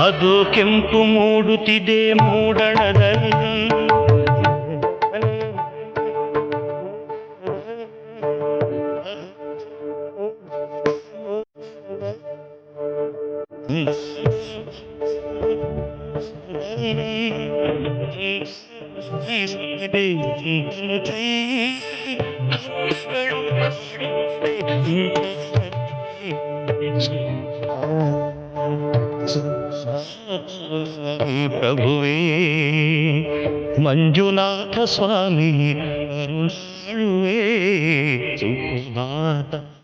ಅದು ಕೆಂಪು ಮೂಡುತ್ತಿದೆ ಮೂಡಣದಲ್ಲಿ. ಪ್ರಭುವೇ ಮಂಜುನಾಥ ಸ್ವಾಮಿ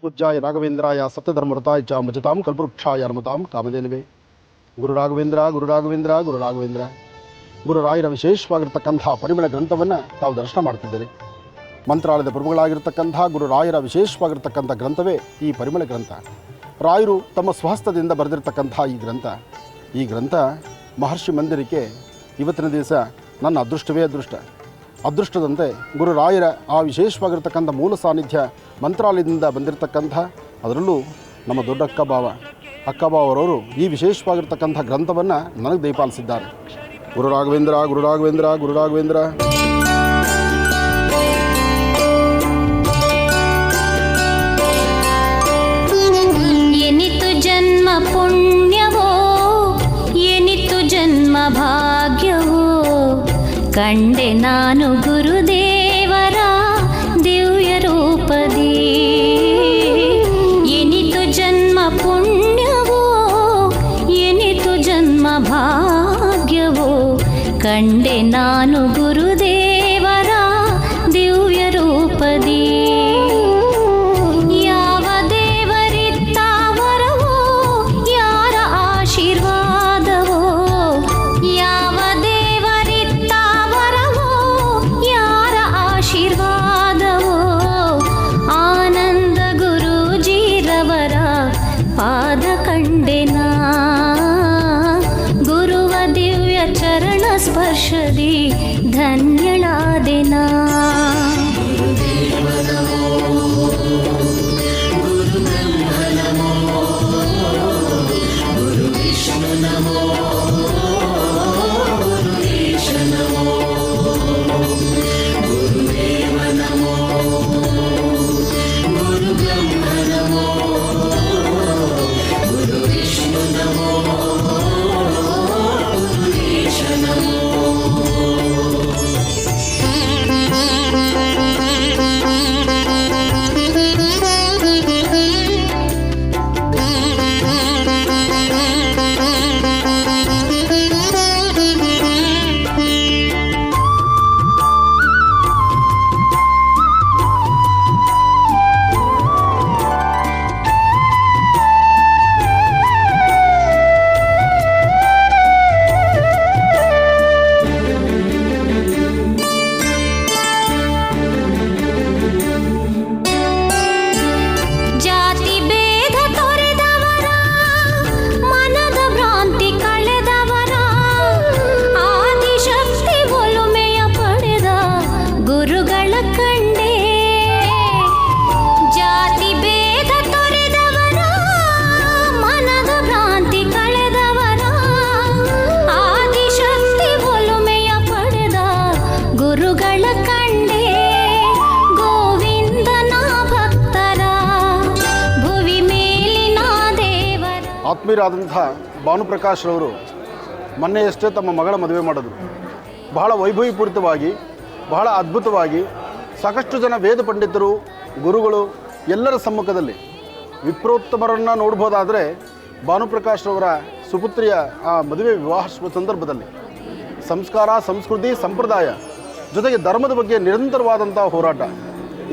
ಪೂಜ್ಯಾಯ ರಾಘವೇಂದ್ರಾಯ ಸತ್ಯಧರ್ಮರತಾಯ ಚ ಭಜತಾಂ ಕಲ್ಪವೃಕ್ಷಾಯ ನಮತಾಂ ಕಾಮಧೇನವೇ. ಗುರು ರಾಘವೇಂದ್ರ ಗುರು ರಾಘವೇಂದ್ರ ಗುರು ರಾಘವೇಂದ್ರ ಗುರುರಾಯರ ವಿಶೇಷವಾಗಿರ್ತಕ್ಕಂಥ ಪರಿಮಳ ಗ್ರಂಥವನ್ನು ತಾವು ದರ್ಶನ ಮಾಡ್ತಿದ್ದೀರಿ. ಮಂತ್ರಾಲಯದ ಪ್ರಭುಗಳಾಗಿರ್ತಕ್ಕಂಥ ಗುರುರಾಯರ ವಿಶೇಷವಾಗಿರ್ತಕ್ಕಂಥ ಗ್ರಂಥವೇ ಈ ಪರಿಮಳ ಗ್ರಂಥ. ರಾಯರು ತಮ್ಮ ಸ್ವಹಸ್ತದಿಂದ ಬರೆದಿರ್ತಕ್ಕಂಥ ಈ ಗ್ರಂಥ ಮಹರ್ಷಿ ಮಂದಿರಕ್ಕೆ ಇವತ್ತಿನ ದಿವಸ ನನ್ನ ಅದೃಷ್ಟವೇ ಅದೃಷ್ಟದಂತೆ ಗುರುರಾಯರ ಆ ವಿಶೇಷವಾಗಿರ್ತಕ್ಕಂಥ ಮೂಲ ಸಾನ್ನಿಧ್ಯ ಮಂತ್ರಾಲಯದಿಂದ ಬಂದಿರತಕ್ಕಂಥ, ಅದರಲ್ಲೂ ನಮ್ಮ ದೊಡ್ಡ ಅಕ್ಕಬಾವರವರು ಈ ವಿಶೇಷವಾಗಿರ್ತಕ್ಕಂಥ ಗ್ರಂಥವನ್ನು ನನಗೆ ದಯಪಾಲಿಸಿದ್ದಾರೆ. ಗುರು ರಾಘವೇಂದ್ರ ಗುರು ರಾಘವೇಂದ್ರ ಗುರು ರಾಘವೇಂದ್ರ. ಎನಿತು ಜನ್ಮ ಪುಣ್ಯವೋ ಎನಿತು ಜನ್ಮ ಭಾಗ್ಯವೋ, ಕಂಡೆ ನಾನು ಗುರುದೇವರ ದಿವ್ಯ ರೂಪದಿ. ಎನಿತು ಜನ್ಮ ಪುಣ್ಯವೋ ಎನಿತು ಜನ್ಮ ಭಾಗ್ಯವೋ, ಕಂಡೆ ನಾನು ಗುರುದೇವರ ದಿವ್ಯ ರೂಪದಿ. ಯಾವ ದೇವರಿತ್ತ ವರವೋ ಯಾರ ಆಶೀರ್ವಾದವೋ, ಯಾವ ದೇವರಿತ್ತ ವರವೋ ಯಾರ ಆಶೀರ್ವಾದವೋ, ಆನಂದ ಗುರೂಜಿರವರ ಪಾದ ಕಂಡೆನಾ. ಗುರುವ ದಿವ್ಯ ಚರಣ ಸ್ಪರ್ಶದಿ ಧನ್ಯಳಾದೆನಾ. ಆತ್ಮೀಯರಾದಂಥ ಭಾನುಪ್ರಕಾಶ್ರವರು ಮೊನ್ನೆಯಷ್ಟೇ ತಮ್ಮ ಮಗಳ ಮದುವೆ ಮಾಡಿದ್ರು. ಬಹಳ ವೈಭವೀಪೂರಿತವಾಗಿ, ಬಹಳ ಅದ್ಭುತವಾಗಿ, ಸಾಕಷ್ಟು ಜನ ವೇದ ಪಂಡಿತರು, ಗುರುಗಳು ಎಲ್ಲರ ಸಮ್ಮುಖದಲ್ಲಿ ವಿಪ್ರೋತ್ತಮರನ್ನು ನೋಡ್ಬೋದಾದರೆ ಭಾನುಪ್ರಕಾಶ್ರವರ ಸುಪುತ್ರಿಯ ಆ ಮದುವೆ ವಿವಾಹ ಸಂದರ್ಭದಲ್ಲಿ ಸಂಸ್ಕಾರ, ಸಂಸ್ಕೃತಿ, ಸಂಪ್ರದಾಯ ಜೊತೆಗೆ ಧರ್ಮದ ಬಗ್ಗೆ ನಿರಂತರವಾದಂಥ ಹೋರಾಟ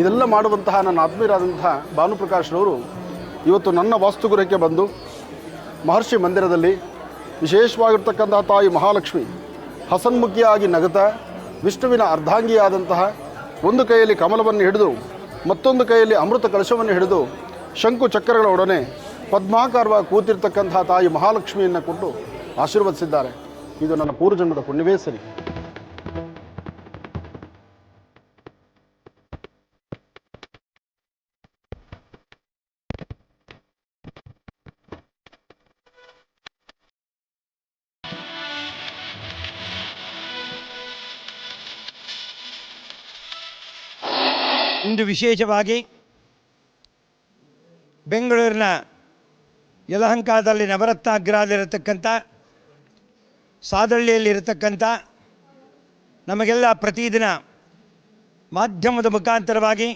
ಇದೆಲ್ಲ ಮಾಡುವಂತಹ ನನ್ನ ಆತ್ಮೀಯರಾದಂಥ ಭಾನುಪ್ರಕಾಶ್ರವರು ಇವತ್ತು ನನ್ನ ವಾಸ್ತುಗೃಹಕ್ಕೆ ಬಂದು ಮಹರ್ಷಿ ಮಂದಿರದಲ್ಲಿ ವಿಶೇಷವಾಗಿರ್ತಕ್ಕಂಥ ತಾಯಿ ಮಹಾಲಕ್ಷ್ಮಿ ಹಸನ್ಮುಖಿಯಾಗಿ ನಗುತ್ತಾ ವಿಷ್ಣುವಿನ ಅರ್ಧಾಂಗಿಯಾದಂತಹ ಒಂದು ಕೈಯಲ್ಲಿ ಕಮಲವನ್ನು ಹಿಡಿದು ಮತ್ತೊಂದು ಕೈಯಲ್ಲಿ ಅಮೃತ ಕಲಶವನ್ನು ಹಿಡಿದು ಶಂಕು ಚಕ್ರಗಳೊಡನೆ ಪದ್ಮಾಕಾರವಾಗಿ ಕೂತಿರ್ತಕ್ಕಂಥ ತಾಯಿ ಮಹಾಲಕ್ಷ್ಮಿಯನ್ನು ಕೊಟ್ಟು ಆಶೀರ್ವದಿಸಿದ್ದಾರೆ. ಇದು ನನ್ನ ಪೂರ್ವಜನ್ಮದ ಪುಣ್ಯವೇ ಸರಿ. ಇಂದು ವಿಶೇಷವಾಗಿ ಬೆಂಗಳೂರಿನ ಯಲಹಂಕದಲ್ಲಿ ನವರತ್ನ ಅಗ್ರದಲ್ಲಿರತಕ್ಕಂಥ ಸಾದಳ್ಳಿಯಲ್ಲಿರತಕ್ಕಂಥ ನಮಗೆಲ್ಲ ಪ್ರತಿದಿನ ಮಾಧ್ಯಮದ ಮುಖಾಂತರವಾಗಿ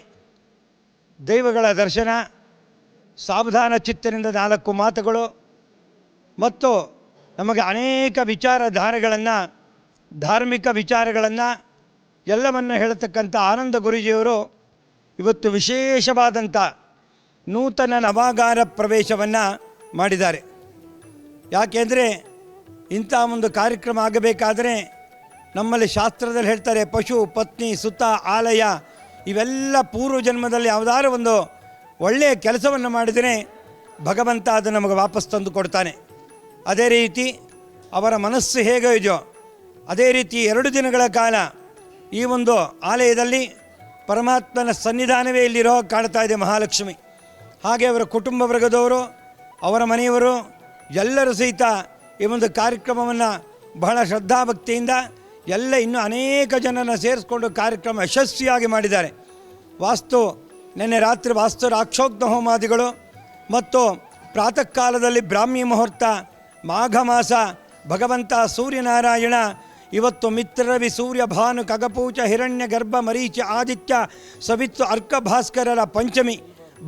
ದೈವಗಳ ದರ್ಶನ, ಸಾವಧಾನ ಚಿತ್ತನಿಂದ 4 ಮಾತುಗಳು ಮತ್ತು ನಮಗೆ ಅನೇಕ ವಿಚಾರಧಾರೆಗಳನ್ನು, ಧಾರ್ಮಿಕ ವಿಚಾರಗಳನ್ನು ಎಲ್ಲವನ್ನು ಹೇಳತಕ್ಕಂಥ ಆನಂದ ಗುರೂಜಿಯವರು ಇವತ್ತು ವಿಶೇಷವಾದಂಥ ನೂತನ ನವಾಗಾರ ಪ್ರವೇಶವನ್ನು ಮಾಡಿದ್ದಾರೆ. ಯಾಕೆಂದರೆ ಇಂಥ ಒಂದು ಕಾರ್ಯಕ್ರಮ ಆಗಬೇಕಾದರೆ ನಮ್ಮಲ್ಲಿ ಶಾಸ್ತ್ರದಲ್ಲಿ ಹೇಳ್ತಾರೆ, ಪಶು, ಪತ್ನಿ, ಸುತ, ಆಲಯ ಇವೆಲ್ಲ ಪೂರ್ವ ಜನ್ಮದಲ್ಲಿ ಯಾವುದಾದ್ರು ಒಂದು ಒಳ್ಳೆಯ ಕೆಲಸವನ್ನು ಮಾಡಿದರೆ ಭಗವಂತ ಅದು ನಮಗೆ ವಾಪಸ್ ತಂದು ಕೊಡ್ತಾನೆ. ಅದೇ ರೀತಿ ಅವರ ಮನಸ್ಸು ಹೇಗೆ ಇದೆಯೋ ಅದೇ ರೀತಿ 2 ದಿನಗಳ ಕಾಲ ಈ ಒಂದು ಆಲಯದಲ್ಲಿ ಪರಮಾತ್ಮನ ಸನ್ನಿಧಾನವೇ ಇಲ್ಲಿರೋ ಕಾಣ್ತಾ ಇದೆ ಮಹಾಲಕ್ಷ್ಮಿ. ಹಾಗೆ ಅವರ ಕುಟುಂಬ ವರ್ಗದವರು, ಅವರ ಮನೆಯವರು ಎಲ್ಲರೂ ಸಹಿತ ಈ ಒಂದು ಕಾರ್ಯಕ್ರಮವನ್ನು ಬಹಳ ಶ್ರದ್ಧಾಭಕ್ತಿಯಿಂದ ಎಲ್ಲ ಇನ್ನೂ ಅನೇಕ ಜನರನ್ನು ಸೇರಿಸ್ಕೊಂಡು ಕಾರ್ಯಕ್ರಮ ಯಶಸ್ವಿಯಾಗಿ ಮಾಡಿದ್ದಾರೆ. ನಿನ್ನೆ ರಾತ್ರಿ ವಾಸ್ತು ರಾಕ್ಷೋಗ್ನ ಹೋಮಾದಿಗಳು ಮತ್ತು ಪ್ರಾತಃ ಕಾಲದಲ್ಲಿ ಬ್ರಾಹ್ಮಿ ಮುಹೂರ್ತ, ಮಾಘ ಮಾಸ, ಭಗವಂತ ಸೂರ್ಯನಾರಾಯಣ, ಇವತ್ತು ಮಿತ್ರರವಿ, ಸೂರ್ಯ, ಭಾನು, ಖಗಪೂಚ, ಹಿರಣ್ಯ ಗರ್ಭ, ಮರೀಚ, ಆದಿತ್ಯ, ಸವಿತ್ತು, ಅರ್ಕ ಭಾಸ್ಕರರ ಪಂಚಮಿ,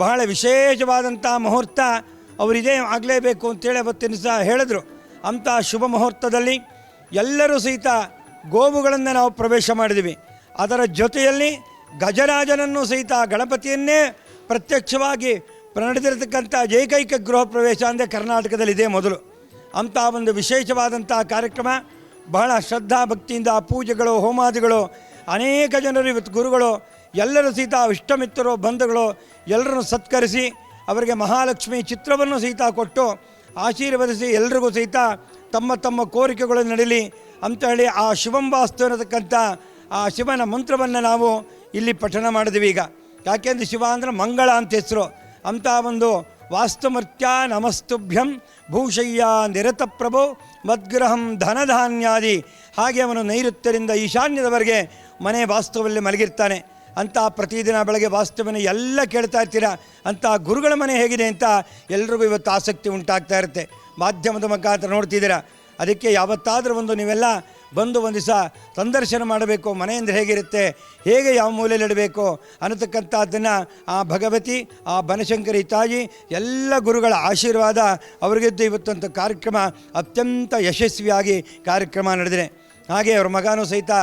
ಬಹಳ ವಿಶೇಷವಾದಂಥ ಮುಹೂರ್ತ. ಅವರಿದೇ ಆಗಲೇಬೇಕು ಅಂತೇಳಿ ಅವತ್ತಿನ ಸಹ ಹೇಳಿದ್ರು. ಅಂಥ ಶುಭ ಮುಹೂರ್ತದಲ್ಲಿ ಎಲ್ಲರೂ ಸಹಿತ ಗೋವುಗಳನ್ನು ನಾವು ಪ್ರವೇಶ ಮಾಡಿದ್ವಿ. ಅದರ ಜೊತೆಯಲ್ಲಿ ಗಜರಾಜನನ್ನು ಸಹಿತ ಗಣಪತಿಯನ್ನೇ ಪ್ರತ್ಯಕ್ಷವಾಗಿ ನಡೆದಿರತಕ್ಕಂಥ ಏಕೈಕ ಗೃಹ ಪ್ರವೇಶ ಅಂದರೆ ಕರ್ನಾಟಕದಲ್ಲಿದೆ ಮೊದಲು. ಅಂಥ ಒಂದು ವಿಶೇಷವಾದಂಥ ಕಾರ್ಯಕ್ರಮ ಬಹಳ ಶ್ರದ್ಧಾ ಭಕ್ತಿಯಿಂದ ಪೂಜೆಗಳು, ಹೋಮಾದಿಗಳು, ಅನೇಕ ಜನರು ಇವತ್ತು ಗುರುಗಳು ಎಲ್ಲರೂ ಸಹಿತ ಇಷ್ಟಮಿತ್ರರು, ಬಂಧುಗಳು ಎಲ್ಲರನ್ನು ಸತ್ಕರಿಸಿ ಅವರಿಗೆ ಮಹಾಲಕ್ಷ್ಮಿ ಚಿತ್ರವನ್ನು ಸಹಿತ ಕೊಟ್ಟು ಆಶೀರ್ವದಿಸಿ ಎಲ್ರಿಗೂ ಸಹಿತ ತಮ್ಮ ತಮ್ಮ ಕೋರಿಕೆಗಳು ನಡೀಲಿ ಅಂತ ಹೇಳಿ ಆ ಶಿವಂವಾಸ್ತು ಅನ್ನತಕ್ಕಂಥ ಆ ಶಿವನ ಮಂತ್ರವನ್ನು ನಾವು ಇಲ್ಲಿ ಪಠಣ ಮಾಡಿದ್ವಿ. ಈಗ ಯಾಕೆಂದರೆ ಶಿವ ಅಂದರೆ ಮಂಗಳ ಅಂತ ಹೆಸರು. ಅಂಥ ಒಂದು ವಾಸ್ತುಮರ್ತ್ಯ ನಮಸ್ತುಭ್ಯಂ ಭೂಷಯ್ಯ ನಿರತ ಪ್ರಭು ಮದ್ಗ್ರಹಂ ಧನಧಾನ್ಯಾದಿ. ಹಾಗೆ ಅವನು ನೈಋತ್ಯದಿಂದ ಈಶಾನ್ಯದವರೆಗೆ ಮನೆ ವಾಸ್ತುವಲ್ಲಿ ಮಲಗಿರ್ತಾನೆ. ಅಂಥ ಪ್ರತಿದಿನ ಬೆಳಗ್ಗೆ ವಾಸ್ತುವನ್ನು ಎಲ್ಲ ಕೇಳ್ತಾ ಇರ್ತೀರ. ಅಂಥ ಗುರುಗಳ ಮನೆ ಹೇಗಿದೆ ಅಂತ ಎಲ್ರಿಗೂ ಇವತ್ತು ಆಸಕ್ತಿ ಉಂಟಾಗ್ತಾ ಇರುತ್ತೆ. ಮಾಧ್ಯಮದ ಮುಖಾಂತರ ನೋಡ್ತಿದ್ದೀರಾ. ಅದಕ್ಕೆ ಯಾವತ್ತಾದರೂ ಒಂದು ನೀವೆಲ್ಲ ಬಂದು ಒಂದು ದಿವಸ ಸಂದರ್ಶನ ಮಾಡಬೇಕು. ಮನೆಯಿಂದ ಹೇಗಿರುತ್ತೆ, ಹೇಗೆ ಯಾವ ಮೂಲೆಯಲ್ಲಿ ಇಡಬೇಕು ಅನ್ನತಕ್ಕಂಥದ್ದನ್ನು ಆ ಭಗವತಿ, ಆ ಬನಶಂಕರಿ ತಾಯಿ ಎಲ್ಲ ಗುರುಗಳ ಆಶೀರ್ವಾದ ಅವರಿಗಿದ್ದು ಇವತ್ತಂಥ ಕಾರ್ಯಕ್ರಮ ಅತ್ಯಂತ ಯಶಸ್ವಿಯಾಗಿ ಕಾರ್ಯಕ್ರಮ ನಡೆದಿದೆ. ಹಾಗೆ ಅವ್ರ ಮಗನೂ ಸಹಿತ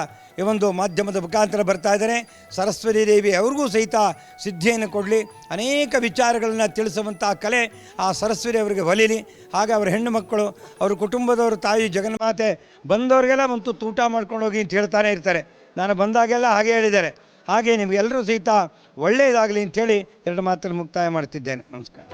ಈ ಒಂದು ಮಾಧ್ಯಮದ ಮುಖಾಂತರ ಬರ್ತಾ ಇದ್ದಾರೆ. ಸರಸ್ವತಿ ದೇವಿ ಅವ್ರಿಗೂ ಸಹಿತ ಸಿದ್ಧಿಯನ್ನು ಕೊಡಲಿ, ಅನೇಕ ವಿಚಾರಗಳನ್ನು ತಿಳಿಸುವಂಥ ಕಲೆ ಆ ಸರಸ್ವತಿ ಅವರಿಗೆ ಒಲಿಲಿ. ಹಾಗೆ ಅವರ ಹೆಣ್ಣು ಮಕ್ಕಳು, ಅವ್ರ ಕುಟುಂಬದವರು, ತಾಯಿ ಜಗನ್ಮಾತೆ ಬಂದವರಿಗೆಲ್ಲ ಒಂದು ಊಟ ಮಾಡ್ಕೊಂಡು ಹೋಗಿ ಅಂತ ಹೇಳ್ತಾನೆ ಇರ್ತಾರೆ. ನಾನು ಬಂದಾಗೆಲ್ಲ ಹಾಗೆ ಹೇಳಿದ್ದಾರೆ. ಹಾಗೆ ನಿಮಗೆಲ್ಲರೂ ಸಹಿತ ಒಳ್ಳೆಯದಾಗಲಿ ಅಂಥೇಳಿ 2 ಮಾತನ್ನು ಮುಕ್ತಾಯ ಮಾಡ್ತಿದ್ದೇನೆ. ನಮಸ್ಕಾರ.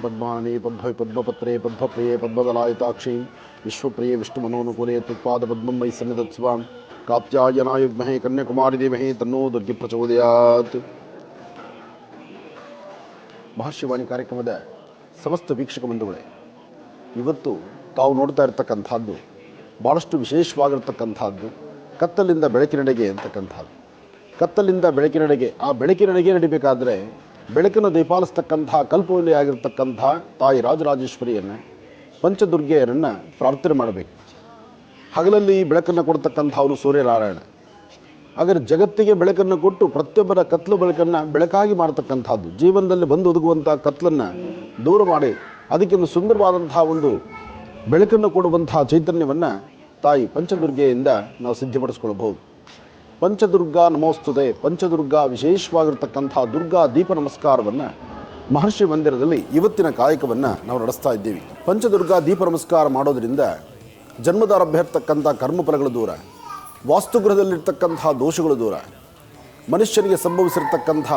पद्माने पद्भवे पद्मपत्रे पद्मप्रिये पद्मदलायताक्षी विश्वप्रिये विष्णुमनोनुकूले तत्पादपद्मं वै सन्निधत्स्वां कात्यायनाय विद्महे कन्याकुमारी धीमहि तन्नो दुर्गे प्रचोदयात्. ಭಾಷ್ಯವಾಣಿ ಕಾರ್ಯಕ್ರಮದ ಸಮಸ್ತ ವೀಕ್ಷಕ ಬಂಧುಗಳೇ, ಇವತ್ತು ತಾವು ನೋಡ್ತಾ ಇರ್ತಕ್ಕಂಥದ್ದು ಭಾಳಷ್ಟು ವಿಶೇಷವಾಗಿರ್ತಕ್ಕಂಥದ್ದು ಕತ್ತಲಿಂದ ಬೆಳಕಿನೆಡೆಗೆ ಅಂತಕ್ಕಂಥದ್ದು. ಕತ್ತಲಿಂದ ಬೆಳಕಿನೆಡೆಗೆ, ಆ ಬೆಳಕಿನೆಡೆಗೆ ನಡಿಬೇಕಾದ್ರೆ ಬೆಳಕನ್ನು ದೀಪಾಲಿಸ್ತಕ್ಕಂಥ ಕಲ್ಪವಲ್ಲಿ ಆಗಿರ್ತಕ್ಕಂಥ ತಾಯಿ ರಾಜರಾಜೇಶ್ವರಿಯನ್ನು, ಪಂಚದುರ್ಗೆಯರನ್ನು ಪ್ರಾರ್ಥನೆ ಮಾಡಬೇಕು. ಹಗಲಲ್ಲಿ ಬೆಳಕನ್ನು ಕೊಡ್ತಕ್ಕಂಥವನು ಸೂರ್ಯನಾರಾಯಣ. ಹಾಗಾದರೆ ಜಗತ್ತಿಗೆ ಬೆಳಕನ್ನು ಕೊಟ್ಟು ಪ್ರತಿಯೊಬ್ಬರ ಕತ್ತಲು ಬೆಳಕನ್ನು ಬೆಳಕಾಗಿ ಮಾಡ್ತಕ್ಕಂಥದ್ದು, ಜೀವನದಲ್ಲಿ ಬಂದು ಒದಗುವಂಥ ಕತ್ತಲನ್ನು ದೂರ ಮಾಡಿ ಅದಕ್ಕೊಂದು ಸುಂದರವಾದಂತಹ ಒಂದು ಬೆಳಕನ್ನು ಕೊಡುವಂತಹ ಚೈತನ್ಯವನ್ನು ತಾಯಿ ಪಂಚದುರ್ಗೆಯಿಂದ ನಾವು ಸಿದ್ಧಪಡಿಸ್ಕೊಳ್ಬಹುದು. ಪಂಚದುರ್ಗಾ ನಮೋಸ್ತುತೆ, ಪಂಚದುರ್ಗಾ ವಿಶೇಷವಾಗಿರ್ತಕ್ಕಂಥ ದುರ್ಗಾ ದೀಪ ನಮಸ್ಕಾರವನ್ನು ಮಹರ್ಷಿ ಮಂದಿರದಲ್ಲಿ ಇವತ್ತಿನ ಕಾಯಕವನ್ನು ನಾವು ನಡೆಸ್ತಾ ಇದ್ದೀವಿ. ಪಂಚದುರ್ಗಾ ದೀಪ ನಮಸ್ಕಾರ ಮಾಡೋದರಿಂದ ಜನ್ಮದಾರಭ್ಯ ಇರ್ತಕ್ಕಂಥ ಕರ್ಮಫಲಗಳು ದೂರ, ವಾಸ್ತುಗೃಹದಲ್ಲಿರ್ತಕ್ಕಂಥ ದೋಷಗಳು ದೂರ, ಮನುಷ್ಯನಿಗೆ ಸಂಭವಿಸಿರ್ತಕ್ಕಂಥ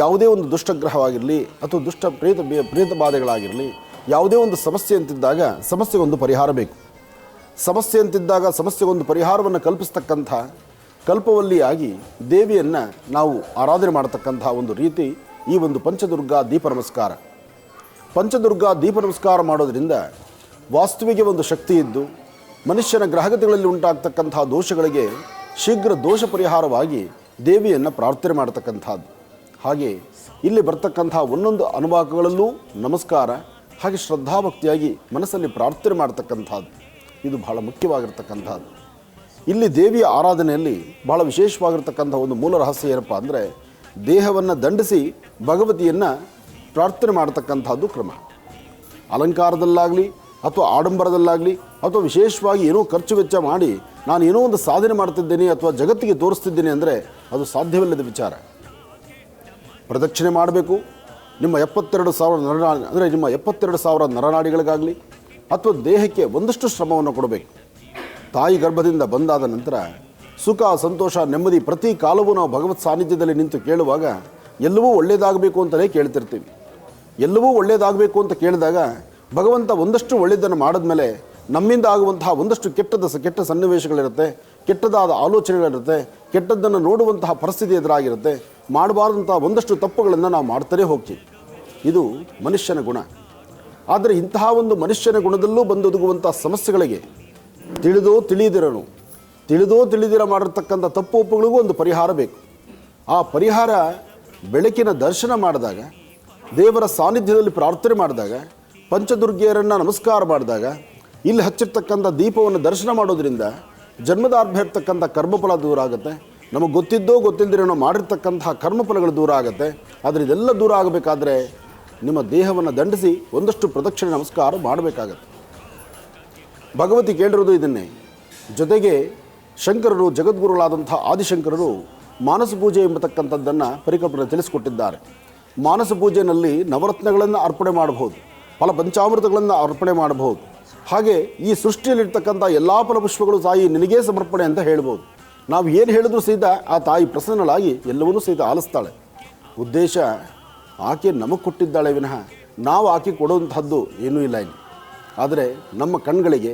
ಯಾವುದೇ ಒಂದು ದುಷ್ಟಗ್ರಹವಾಗಿರಲಿ ಅಥವಾ ದುಷ್ಟ ಪ್ರೇತ ಬಾಧೆಗಳಾಗಿರಲಿ, ಯಾವುದೇ ಒಂದು ಸಮಸ್ಯೆ ಅಂತಿದ್ದಾಗ ಸಮಸ್ಯೆಗೊಂದು ಪರಿಹಾರ ಬೇಕು. ಸಮಸ್ಯೆ ಅಂತಿದ್ದಾಗ ಸಮಸ್ಯೆಗೊಂದು ಪರಿಹಾರವನ್ನು ಕಲ್ಪಿಸ್ತಕ್ಕಂಥ ಕಲ್ಪವಲ್ಲಿಯಾಗಿ ದೇವಿಯನ್ನು ನಾವು ಆರಾಧನೆ ಮಾಡತಕ್ಕಂಥ ಒಂದು ರೀತಿ ಈ ಒಂದು ಪಂಚದುರ್ಗಾ ದೀಪ ನಮಸ್ಕಾರ. ಪಂಚದುರ್ಗಾ ದೀಪ ನಮಸ್ಕಾರ ಮಾಡೋದರಿಂದ ವಾಸ್ತುವಿಗೆ ಒಂದು ಶಕ್ತಿ ಇದ್ದು ಮನುಷ್ಯನ ಗ್ರಹಗತಿಗಳಲ್ಲಿ ಉಂಟಾಗ್ತಕ್ಕಂಥ ದೋಷಗಳಿಗೆ ಶೀಘ್ರ ದೋಷ ಪರಿಹಾರವಾಗಿ ದೇವಿಯನ್ನು ಪ್ರಾರ್ಥನೆ ಮಾಡತಕ್ಕಂಥದ್ದು. ಹಾಗೆ ಇಲ್ಲಿ ಬರ್ತಕ್ಕಂಥ ಒಂದೊಂದು ಅನುಭಾಗಗಳಲ್ಲೂ ನಮಸ್ಕಾರ ಹಾಗೆ ಶ್ರದ್ಧಾಭಕ್ತಿಯಾಗಿ ಮನಸ್ಸಲ್ಲಿ ಪ್ರಾರ್ಥನೆ ಮಾಡ್ತಕ್ಕಂಥದ್ದು ಇದು ಬಹಳ ಮುಖ್ಯವಾಗಿರ್ತಕ್ಕಂಥದ್ದು. ಇಲ್ಲಿ ದೇವಿಯ ಆರಾಧನೆಯಲ್ಲಿ ಬಹಳ ವಿಶೇಷವಾಗಿರ್ತಕ್ಕಂಥ ಒಂದು ಮೂಲ ರಹಸ್ಯ ಏನಪ್ಪ ಅಂದರೆ, ದೇಹವನ್ನು ದಂಡಿಸಿ ಭಗವತಿಯನ್ನು ಪ್ರಾರ್ಥನೆ ಮಾಡತಕ್ಕಂಥದ್ದು ಕ್ರಮ. ಅಲಂಕಾರದಲ್ಲಾಗಲಿ ಅಥವಾ ಆಡಂಬರದಲ್ಲಾಗಲಿ ಅಥವಾ ವಿಶೇಷವಾಗಿ ಏನೋ ಖರ್ಚು ವೆಚ್ಚ ಮಾಡಿ ನಾನು ಏನೋ ಒಂದು ಸಾಧನೆ ಮಾಡ್ತಿದ್ದೇನೆ ಅಥವಾ ಜಗತ್ತಿಗೆ ತೋರಿಸ್ತಿದ್ದೇನೆ ಅಂದರೆ ಅದು ಸಾಧ್ಯವಿಲ್ಲದ ವಿಚಾರ. ಪ್ರದಕ್ಷಿಣೆ ಮಾಡಬೇಕು. ನಿಮ್ಮ 72,000 ನರನಾಡಿ ಅಂದರೆ ನಿಮ್ಮ 72,000 ನರನಾಡಿಗಳಿಗಾಗಲಿ ಅಥವಾ ದೇಹಕ್ಕೆ ಒಂದಷ್ಟು ಶ್ರಮವನ್ನು ಕೊಡಬೇಕು. ತಾಯಿ ಗರ್ಭದಿಂದ ಬಂದಾದ ನಂತರ ಸುಖ, ಸಂತೋಷ, ನೆಮ್ಮದಿ ಪ್ರತಿ ಕಾಲವೂ ನಾವು ಭಗವತ್ ಸಾನ್ನಿಧ್ಯದಲ್ಲಿ ನಿಂತು ಕೇಳುವಾಗ ಎಲ್ಲವೂ ಒಳ್ಳೆಯದಾಗಬೇಕು ಅಂತಲೇ ಕೇಳ್ತಿರ್ತೀವಿ. ಎಲ್ಲವೂ ಒಳ್ಳೆಯದಾಗಬೇಕು ಅಂತ ಕೇಳಿದಾಗ ಭಗವಂತ ಒಂದಷ್ಟು ಒಳ್ಳೆಯದನ್ನು ಮಾಡಿದ್ಮೇಲೆ ನಮ್ಮಿಂದ ಆಗುವಂತಹ ಒಂದಷ್ಟು ಕೆಟ್ಟ ಸನ್ನಿವೇಶಗಳಿರುತ್ತೆ, ಕೆಟ್ಟದಾದ ಆಲೋಚನೆಗಳಿರುತ್ತೆ, ಕೆಟ್ಟದ್ದನ್ನು ನೋಡುವಂತಹ ಪರಿಸ್ಥಿತಿ ಎದುರಾಗಿರುತ್ತೆ. ಮಾಡಬಾರ್ದಂತಹ ಒಂದಷ್ಟು ತಪ್ಪುಗಳನ್ನು ನಾವು ಮಾಡ್ತಾನೇ ಹೋಗ್ತೀವಿ. ಇದು ಮನುಷ್ಯನ ಗುಣ. ಆದರೆ ಇಂತಹ ಒಂದು ಮನುಷ್ಯನ ಗುಣದಲ್ಲೂ ಬಂದೊದಗುವಂಥ ಸಮಸ್ಯೆಗಳಿಗೆ ತಿಳಿದೋ ತಿಳಿದಿರ ಮಾಡಿರ್ತಕ್ಕಂಥ ತಪ್ಪು ಒಪ್ಪುಗಳಿಗೂ ಒಂದು ಪರಿಹಾರ ಬೇಕು. ಆ ಪರಿಹಾರ ಬೆಳಕಿನ ದರ್ಶನ ಮಾಡಿದಾಗ, ದೇವರ ಸಾನ್ನಿಧ್ಯದಲ್ಲಿ ಪ್ರಾರ್ಥನೆ ಮಾಡಿದಾಗ, ಪಂಚದುರ್ಗೆಯರನ್ನು ನಮಸ್ಕಾರ ಮಾಡಿದಾಗ, ಇಲ್ಲಿ ಹಚ್ಚಿರ್ತಕ್ಕಂಥ ದೀಪವನ್ನು ದರ್ಶನ ಮಾಡೋದ್ರಿಂದ ಜನ್ಮದಾರ್ಭ್ಯ ಇರ್ತಕ್ಕಂಥ ಕರ್ಮಫಲ ದೂರ ಆಗುತ್ತೆ. ನಮಗೆ ಗೊತ್ತಿಲ್ಲದಿರೋ ನಾವು ಮಾಡಿರ್ತಕ್ಕಂತಹ ಕರ್ಮಫಲಗಳು ದೂರ ಆಗುತ್ತೆ. ಆದರೆ ಇದೆಲ್ಲ ದೂರ ಆಗಬೇಕಾದ್ರೆ ನಿಮ್ಮ ದೇಹವನ್ನು ದಂಡಿಸಿ ಒಂದಷ್ಟು ಪ್ರದಕ್ಷಿಣೆ ನಮಸ್ಕಾರ ಮಾಡಬೇಕಾಗತ್ತೆ. ಭಗವತಿ ಕೇಳಿರೋದು ಇದನ್ನೇ. ಜೊತೆಗೆ ಶಂಕರರು, ಜಗದ್ಗುರುಗಳಾದಂಥ ಆದಿಶಂಕರರು ಮಾನಸ ಪೂಜೆ ಎಂಬತಕ್ಕಂಥದ್ದನ್ನು ಪರಿಕಲ್ಪನೆ ತಿಳಿಸಿಕೊಟ್ಟಿದ್ದಾರೆ. ಮಾನಸ ಪೂಜೆಯಲ್ಲಿ ನವರತ್ನಗಳನ್ನು ಅರ್ಪಣೆ ಮಾಡಬಹುದು, ಫಲ ಪಂಚಾಮೃತಗಳನ್ನು ಅರ್ಪಣೆ ಮಾಡಬಹುದು. ಹಾಗೆ ಈ ಸೃಷ್ಟಿಯಲ್ಲಿರ್ತಕ್ಕಂಥ ಎಲ್ಲ ಫಲಪುಷ್ಪಗಳು ತಾಯಿ ನಿನಗೇ ಸಮರ್ಪಣೆ ಅಂತ ಹೇಳ್ಬೋದು. ನಾವು ಏನು ಹೇಳಿದ್ರೂ ಸಹಿತ ಆ ತಾಯಿ ಪ್ರಸನ್ನಳಾಗಿ ಎಲ್ಲವನ್ನೂ ಸಹಿತ ಆಲಿಸ್ತಾಳೆ. ಉದ್ದೇಶ ಆಕೆ ನಮಗೆ ಕೊಟ್ಟಿದ್ದಾಳೆ ವಿನಃ ನಾವು ಆಕೆ ಕೊಡುವಂಥದ್ದು ಏನೂ ಇಲ್ಲ ಇಲ್ಲಿ. ಆದರೆ ನಮ್ಮ ಕಣ್ಗಳಿಗೆ,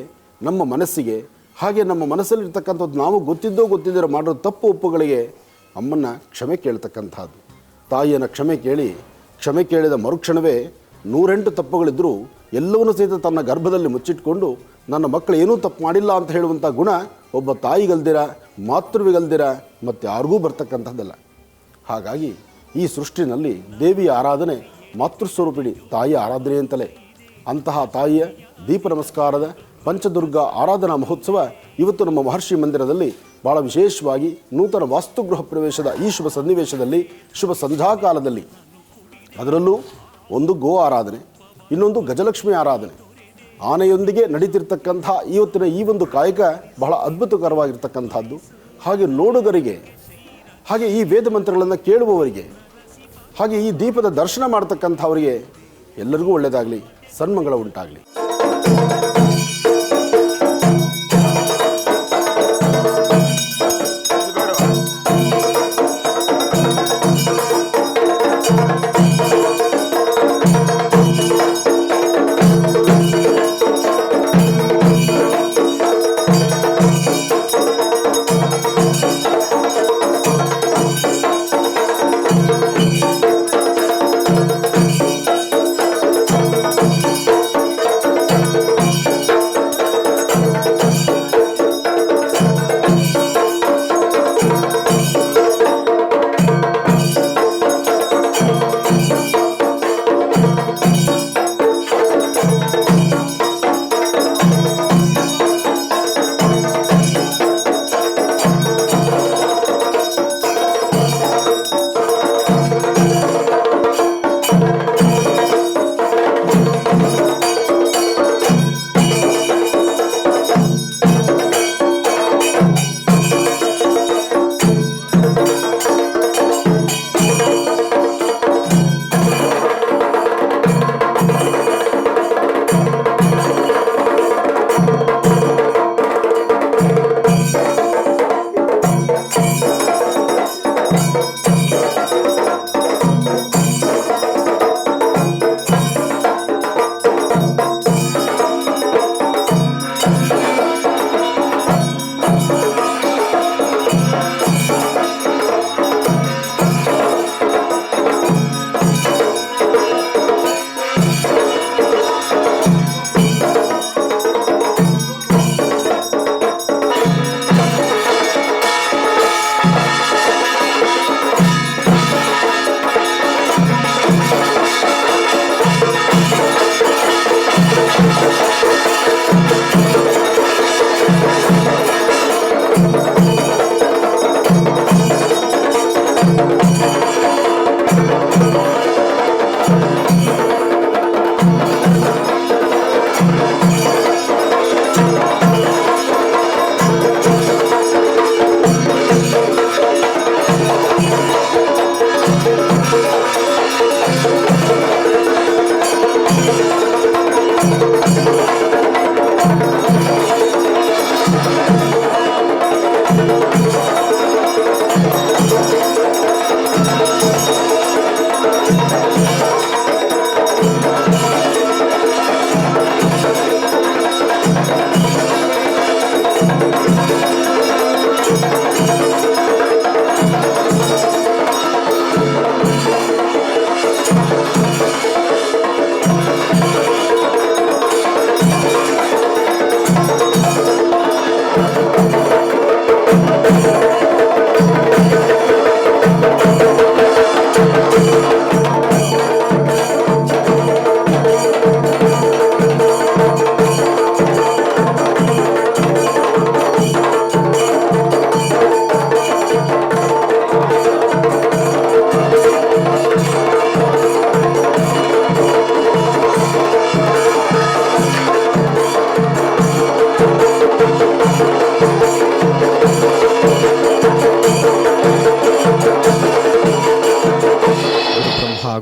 ನಮ್ಮ ಮನಸ್ಸಿಗೆ, ಹಾಗೆ ನಮ್ಮ ಮನಸ್ಸಲ್ಲಿರ್ತಕ್ಕಂಥದ್ದು ನಾವು ಗೊತ್ತಿದ್ದಿರೋ ಮಾಡಿರೋ ತಪ್ಪು ಒಪ್ಪುಗಳಿಗೆ ಅಮ್ಮನ್ನು ಕ್ಷಮೆ ಕೇಳ್ತಕ್ಕಂಥದ್ದು. ತಾಯಿಯನ್ನು ಕ್ಷಮೆ ಕೇಳಿದ ಮರುಕ್ಷಣವೇ 108 ತಪ್ಪುಗಳಿದ್ದರೂ ಎಲ್ಲವನ್ನೂ ಸಹಿತ ತನ್ನ ಗರ್ಭದಲ್ಲಿ ಮುಚ್ಚಿಟ್ಕೊಂಡು ನನ್ನ ಮಕ್ಕಳು ಏನೂ ತಪ್ಪು ಮಾಡಿಲ್ಲ ಅಂತ ಹೇಳುವಂಥ ಗುಣ ಒಬ್ಬ ತಾಯಿಗಲ್ದಿರ, ಮಾತೃವಿಗಲ್ದಿರ ಮತ್ತು ಯಾರಿಗೂ ಬರ್ತಕ್ಕಂಥದ್ದಲ್ಲ. ಹಾಗಾಗಿ ಈ ಸೃಷ್ಟಿನಲ್ಲಿ ದೇವಿಯ ಆರಾಧನೆ ಮಾತೃಸ್ವರೂಪಿಣಿ ತಾಯಿಯ ಆರಾಧನೆ ಅಂತಲೇ. ಅಂತಹ ತಾಯಿಯ ದೀಪ ನಮಸ್ಕಾರದ ಪಂಚದುರ್ಗಾ ಆರಾಧನಾ ಮಹೋತ್ಸವ ಇವತ್ತು ನಮ್ಮ ಮಹರ್ಷಿ ಮಂದಿರದಲ್ಲಿ ಭಾಳ ವಿಶೇಷವಾಗಿ ನೂತನ ವಾಸ್ತುಗೃಹ ಪ್ರವೇಶದ ಈ ಶುಭ ಸನ್ನಿವೇಶದಲ್ಲಿ, ಶುಭ ಸಂಧ್ಯಾಕಾಲದಲ್ಲಿ, ಅದರಲ್ಲೂ ಒಂದು ಗೋ ಆರಾಧನೆ, ಇನ್ನೊಂದು ಗಜಲಕ್ಷ್ಮಿ ಆರಾಧನೆ, ಆನೆಯೊಂದಿಗೆ ನಡೀತಿರ್ತಕ್ಕಂಥ ಇವತ್ತಿನ ಈ ಒಂದು ಕಾಯಕ ಬಹಳ ಅದ್ಭುತಕರವಾಗಿರ್ತಕ್ಕಂಥದ್ದು. ಹಾಗೆ ನೋಡುಗರಿಗೆ, ಹಾಗೆ ಈ ವೇದ ಮಂತ್ರಗಳನ್ನು ಕೇಳುವವರಿಗೆ, ಹಾಗೆ ಈ ದೀಪದ ದರ್ಶನ ಮಾಡ್ತಕ್ಕಂಥವರಿಗೆ ಎಲ್ಲರಿಗೂ ಒಳ್ಳೆಯದಾಗಲಿ, ಸನ್ಮಂಗಳ ಉಂಟಾಗಲಿ.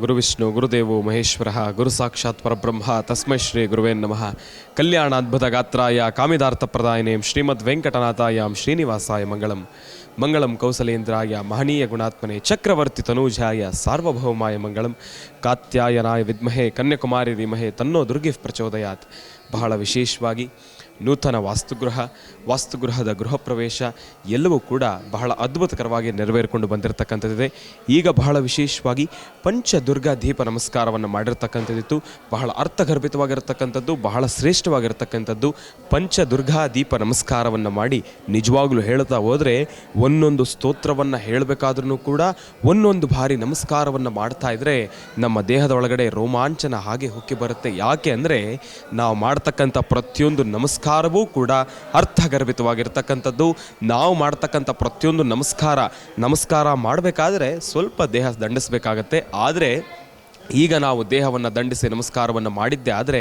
ಗುರು ವಿಷ್ಣು ಗುರುದೇವೋ ಮಹೇಶ್ವರ ಗುರು ಸಾಕ್ಷಾತ್ ಪರಬ್ರಹ್ಮ ತಸ್ಮೈ ಶ್ರೀ ಗುರುವೇ ನಮಃ. ಕಲ್ಯಾಣಾದ್ಭುತ ಗಾತ್ರಾಯ ಕಾಮಿದಾರ್ಥ ಪ್ರದಾಯಿನೇಂ ಶ್ರೀಮದ್ ವೆಂಕಟನಾಥಾಯಾಂ ಶ್ರೀನಿವಾಸಾಯ ಮಂಗಳಂ. ಮಂಗಳಂ ಕೌಸಲೇಂದ್ರಾಯ ಮಹನೀಯ ಗುಣಾತ್ಮನೆ ಚಕ್ರವರ್ತಿ ತನೂಜಾಯ ಸಾರ್ವಭೌಮಾಯ ಮಂಗಳಂ. ಕಾತ್ಯಾಯನಾಯ ವಿದ್ಮಹೇ ಕನ್ಯಾಕುಮಾರಿ ಧೀಮಹೇ ತನ್ನೋ ದುರ್ಗಿ ಪ್ರಚೋದಯಾತ್. ಬಹಳ ವಿಶೇಷವಾಗಿ ನೂತನ ವಾಸ್ತುಗೃಹದ ಗೃಹ ಪ್ರವೇಶ ಎಲ್ಲವೂ ಕೂಡ ಬಹಳ ಅದ್ಭುತಕರವಾಗಿ ನೆರವೇರಿಕೊಂಡು ಬಂದಿರತಕ್ಕಂಥದ್ದಿದೆ. ಈಗ ಬಹಳ ವಿಶೇಷವಾಗಿ ಪಂಚದುರ್ಗಾ ದೀಪ ನಮಸ್ಕಾರವನ್ನು ಮಾಡಿರ್ತಕ್ಕಂಥದ್ದಿತ್ತು. ಬಹಳ ಅರ್ಥಗರ್ಭಿತವಾಗಿರತಕ್ಕಂಥದ್ದು, ಬಹಳ ಶ್ರೇಷ್ಠವಾಗಿರತಕ್ಕಂಥದ್ದು. ಪಂಚದುರ್ಗಾ ದೀಪ ನಮಸ್ಕಾರವನ್ನು ಮಾಡಿ ನಿಜವಾಗ್ಲೂ ಹೇಳ್ತಾ ಹೋದರೆ ಒಂದೊಂದು ಸ್ತೋತ್ರವನ್ನು ಹೇಳಬೇಕಾದ್ರೂ ಕೂಡ ಒಂದೊಂದು ಬಾರಿ ನಮಸ್ಕಾರವನ್ನು ಮಾಡ್ತಾ ಇದ್ದರೆ ನಮ್ಮ ದೇಹದ ಒಳಗಡೆ ರೋಮಾಂಚನ ಹಾಗೆ ಹೊಕ್ಕಿ ಬರುತ್ತೆ. ಯಾಕೆ ಅಂದರೆ ನಾವು ಮಾಡ್ತಕ್ಕಂಥ ಪ್ರತಿಯೊಂದು ನಮಸ್ಕಾರವೂ ಕೂಡ ಅರ್ಥಗರ್ಭಿತವಾಗಿರ್ತಕ್ಕಂಥದ್ದು. ನಾವು ಮಾಡ್ತಕ್ಕಂಥ ಪ್ರತಿಯೊಂದು ನಮಸ್ಕಾರ ಮಾಡಬೇಕಾದ್ರೆ ಸ್ವಲ್ಪ ದೇಹ ದಂಡಿಸಬೇಕಾಗತ್ತೆ. ಆದರೆ ಈಗ ನಾವು ದೇಹವನ್ನು ದಂಡಿಸಿ ನಮಸ್ಕಾರವನ್ನು ಮಾಡಿದ್ದೆ ಆದರೆ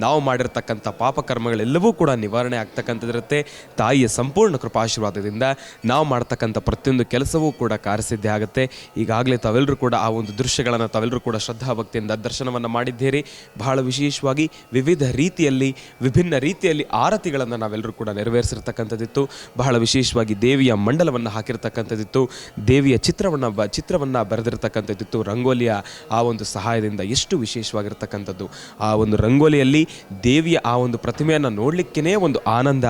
ನಾವು ಮಾಡಿರ್ತಕ್ಕಂಥ ಪಾಪಕರ್ಮಗಳೆಲ್ಲವೂ ಕೂಡ ನಿವಾರಣೆ ಆಗ್ತಕ್ಕಂಥದ್ದಿರುತ್ತೆ. ತಾಯಿಯ ಸಂಪೂರ್ಣ ಕೃಪಾಶೀರ್ವಾದದಿಂದ ನಾವು ಮಾಡ್ತಕ್ಕಂಥ ಪ್ರತಿಯೊಂದು ಕೆಲಸವೂ ಕೂಡ ಕಾರ್ಯಸಿದ್ಧಿ ಆಗುತ್ತೆ. ಈಗಾಗಲೇ ತಾವೆಲ್ಲರೂ ಕೂಡ ಆ ಒಂದು ದೃಶ್ಯಗಳನ್ನು ತಾವೆಲ್ಲರೂ ಕೂಡ ಶ್ರದ್ಧಾಭಕ್ತಿಯಿಂದ ದರ್ಶನವನ್ನು ಮಾಡಿದ್ದೀರಿ. ಬಹಳ ವಿಶೇಷವಾಗಿ ವಿಭಿನ್ನ ರೀತಿಯಲ್ಲಿ ಆರತಿಗಳನ್ನು ನಾವೆಲ್ಲರೂ ಕೂಡ ನೆರವೇರಿಸಿರ್ತಕ್ಕಂಥದ್ದಿತ್ತು. ಬಹಳ ವಿಶೇಷವಾಗಿ ದೇವಿಯ ಮಂಡಲವನ್ನು ಹಾಕಿರ್ತಕ್ಕಂಥದ್ದಿತ್ತು. ದೇವಿಯ ಚಿತ್ರವನ್ನು ಬರೆದಿರ್ತಕ್ಕಂಥದ್ದಿತ್ತು. ರಂಗೋಲಿಯ ಆ ಒಂದು ಸಹಾಯದಿಂದ ಎಷ್ಟು ವಿಶೇಷವಾಗಿರ್ತಕ್ಕಂಥದ್ದು. ಆ ಒಂದು ರಂಗೋಲಿಯಲ್ಲಿ ದೇವಿಯ ಆ ಒಂದು ಪ್ರತಿಮೆಯನ್ನು ನೋಡಲಿಕ್ಕೇ ಒಂದು ಆನಂದ,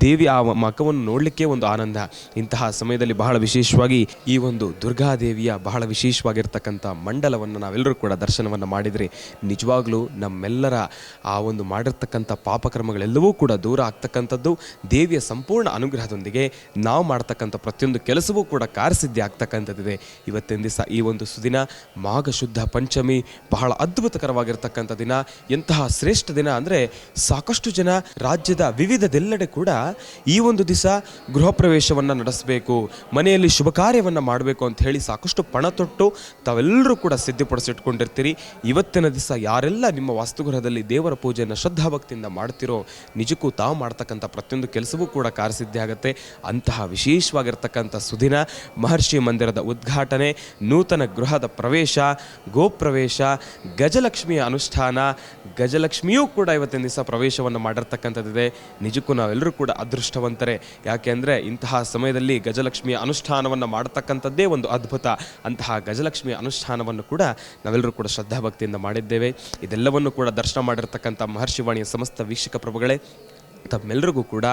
ದೇವಿಯ ಆ ಮಖವನ್ನು ನೋಡಲಿಕ್ಕೆ ಒಂದು ಆನಂದ. ಇಂತಹ ಸಮಯದಲ್ಲಿ ಬಹಳ ವಿಶೇಷವಾಗಿ ಈ ಒಂದು ದುರ್ಗಾದೇವಿಯ ಬಹಳ ವಿಶೇಷವಾಗಿರ್ತಕ್ಕಂಥ ಮಂಡಲವನ್ನು ನಾವೆಲ್ಲರೂ ಕೂಡ ದರ್ಶನವನ್ನು ಮಾಡಿದರೆ ನಿಜವಾಗ್ಲೂ ನಮ್ಮೆಲ್ಲರ ಆ ಒಂದು ಮಾಡಿರ್ತಕ್ಕಂಥ ಪಾಪಕರ್ಮಗಳೆಲ್ಲವೂ ಕೂಡ ದೂರ ಆಗ್ತಕ್ಕಂಥದ್ದು. ದೇವಿಯ ಸಂಪೂರ್ಣ ಅನುಗ್ರಹದೊಂದಿಗೆ ನಾವು ಮಾಡ್ತಕ್ಕಂಥ ಪ್ರತಿಯೊಂದು ಕೆಲಸವೂ ಕೂಡ ಕಾರ್ಯಸಿದ್ಧಿ ಆಗ್ತಕ್ಕಂಥದ್ದಿದೆ. ಇವತ್ತಿನ ದಿವಸ ಈ ಒಂದು ಸುದಿನ ಮಾಘ ಶುದ್ಧ ಪಂಚಮಿ ಬಹಳ ಅದ್ಭುತಕರವಾಗಿರ್ತಕ್ಕಂಥ ದಿನ. ಎಂತಹ ಶ್ರೇಷ್ಠ ದಿನ ಅಂದರೆ ಸಾಕಷ್ಟು ಜನ ರಾಜ್ಯದ ವಿವಿಧದೆಲ್ಲೆಡೆ ಕೂಡ ಈ ಒಂದು ದಿವಸ ಗೃಹ ಪ್ರವೇಶವನ್ನು ನಡೆಸಬೇಕು, ಮನೆಯಲ್ಲಿ ಶುಭ ಕಾರ್ಯವನ್ನು ಮಾಡಬೇಕು ಅಂತ ಹೇಳಿ ಸಾಕಷ್ಟು ಪಣ ತೊಟ್ಟು ತಾವೆಲ್ಲರೂ ಕೂಡ ಸಿದ್ಧಪಡಿಸಿಟ್ಕೊಂಡಿರ್ತೀರಿ. ಇವತ್ತಿನ ದಿವಸ ಯಾರೆಲ್ಲ ನಿಮ್ಮ ವಾಸ್ತುಗೃಹದಲ್ಲಿ ದೇವರ ಪೂಜೆಯನ್ನು ಶ್ರದ್ಧಾಭಕ್ತಿಯಿಂದ ಮಾಡ್ತಿರೋ ನಿಜಕ್ಕೂ ತಾವು ಮಾಡ್ತಕ್ಕಂಥ ಪ್ರತಿಯೊಂದು ಕೆಲಸವೂ ಕೂಡ ಕಾರ್ಯಸಿದ್ಧಿ ಆಗುತ್ತೆ. ಅಂತಹ ವಿಶೇಷವಾಗಿರ್ತಕ್ಕಂಥ ಸುದಿನ ಮಹರ್ಷಿ ಮಂದಿರದ ಉದ್ಘಾಟನೆ, ನೂತನ ಗೃಹದ ಪ್ರವೇಶ, ಗೋಪ್ರವೇಶ, ಗಜಲಕ್ಷ್ಮಿಯ ಅನುಷ್ಠಾನ. ಗಜಲಕ್ಷ್ಮಿಯೂ ಕೂಡ ಇವತ್ತಿನ ದಿವಸ ಪ್ರವೇಶವನ್ನು ಮಾಡಿರ್ತಕ್ಕಂಥದ್ದಿದೆ. ನಿಜಕ್ಕೂ ನಾವೆಲ್ಲರೂ ಕೂಡ ಅದೃಷ್ಟವಂತರೇ. ಯಾಕೆ ಅಂದರೆ ಇಂತಹ ಸಮಯದಲ್ಲಿ ಗಜಲಕ್ಷ್ಮಿಯ ಅನುಷ್ಠಾನವನ್ನು ಮಾಡತಕ್ಕಂಥದ್ದೇ ಒಂದು ಅದ್ಭುತ. ಅಂತಹ ಗಜಲಕ್ಷ್ಮಿಯ ಅನುಷ್ಠಾನವನ್ನು ಕೂಡ ನಾವೆಲ್ಲರೂ ಕೂಡ ಶ್ರದ್ಧಾಭಕ್ತಿಯಿಂದ ಮಾಡಿದ್ದೇವೆ. ಇದೆಲ್ಲವನ್ನು ಕೂಡ ದರ್ಶನ ಮಾಡಿರ್ತಕ್ಕಂಥ ಮಹರ್ಷಿವಾಣಿಯ ಸಮಸ್ತ ವೀಕ್ಷಕ ಪ್ರಭುಗಳೇ, ತಮ್ಮೆಲ್ಲರಿಗೂ ಕೂಡ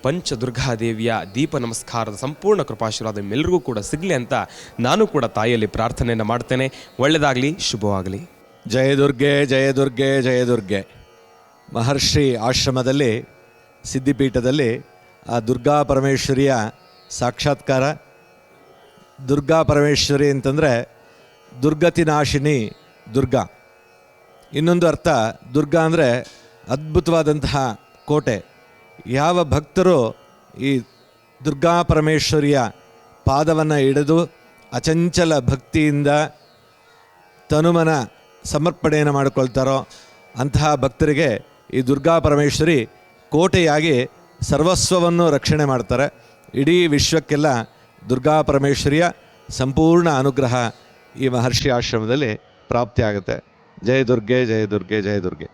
ಪಂಚದುರ್ಗಾದೇವಿಯ ದೀಪ ನಮಸ್ಕಾರದ ಸಂಪೂರ್ಣ ಕೃಪಾಶೀರ್ವಾದ ನಿಮ್ಮೆಲ್ಲರಿಗೂ ಕೂಡ ಸಿಗಲಿ ಅಂತ ನಾನು ಕೂಡ ತಾಯಿಯಲ್ಲಿ ಪ್ರಾರ್ಥನೆಯನ್ನು ಮಾಡ್ತೇನೆ. ಒಳ್ಳೆಯದಾಗಲಿ, ಶುಭವಾಗಲಿ. ಜಯ ದುರ್ಗೆ ಜಯ ದುರ್ಗೆ ಜಯ ದುರ್ಗೆ. ಮಹರ್ಷಿ ಆಶ್ರಮದಲ್ಲಿ ಸಿದ್ಧಿಪೀಠದಲ್ಲಿ ಆ ದುರ್ಗಾ ಪರಮೇಶ್ವರಿಯ ಸಾಕ್ಷಾತ್ಕಾರ. ದುರ್ಗಾ ಪರಮೇಶ್ವರಿ ಅಂತಂದರೆ ದುರ್ಗತಿ ನಾಶಿನಿ ದುರ್ಗಾ. ಇನ್ನೊಂದು ಅರ್ಥ ದುರ್ಗಾ ಅಂದರೆ ಅದ್ಭುತವಾದಂತಹ ಕೋಟೆ. ಯಾವ ಭಕ್ತರು ಈ ದುರ್ಗಾ ಪರಮೇಶ್ವರಿಯ ಪಾದವನ್ನು ಹಿಡಿದು ಅಚಂಚಲ ಭಕ್ತಿಯಿಂದ ತನುಮನ ಸಮರ್ಪಣೆಯನ್ನು ಮಾಡಿಕೊಳ್ತಾರೋ ಅಂತಹ ಭಕ್ತರಿಗೆ ಈ ದುರ್ಗಾ ಪರಮೇಶ್ವರಿ ಕೋಟೆಯಾಗಿ ಸರ್ವಸ್ವವನ್ನು ರಕ್ಷಣೆ ಮಾಡ್ತಾರೆ. ಇಡೀ ವಿಶ್ವಕ್ಕೆಲ್ಲ ದುರ್ಗಾ ಪರಮೇಶ್ವರಿಯ ಸಂಪೂರ್ಣ ಅನುಗ್ರಹ ಈ ಮಹರ್ಷಿ ಆಶ್ರಮದಲ್ಲಿ ಪ್ರಾಪ್ತಿಯಾಗುತ್ತೆ. ಜಯ ದುರ್ಗೆ ಜಯ ದುರ್ಗೆ ಜಯ ದುರ್ಗೆ.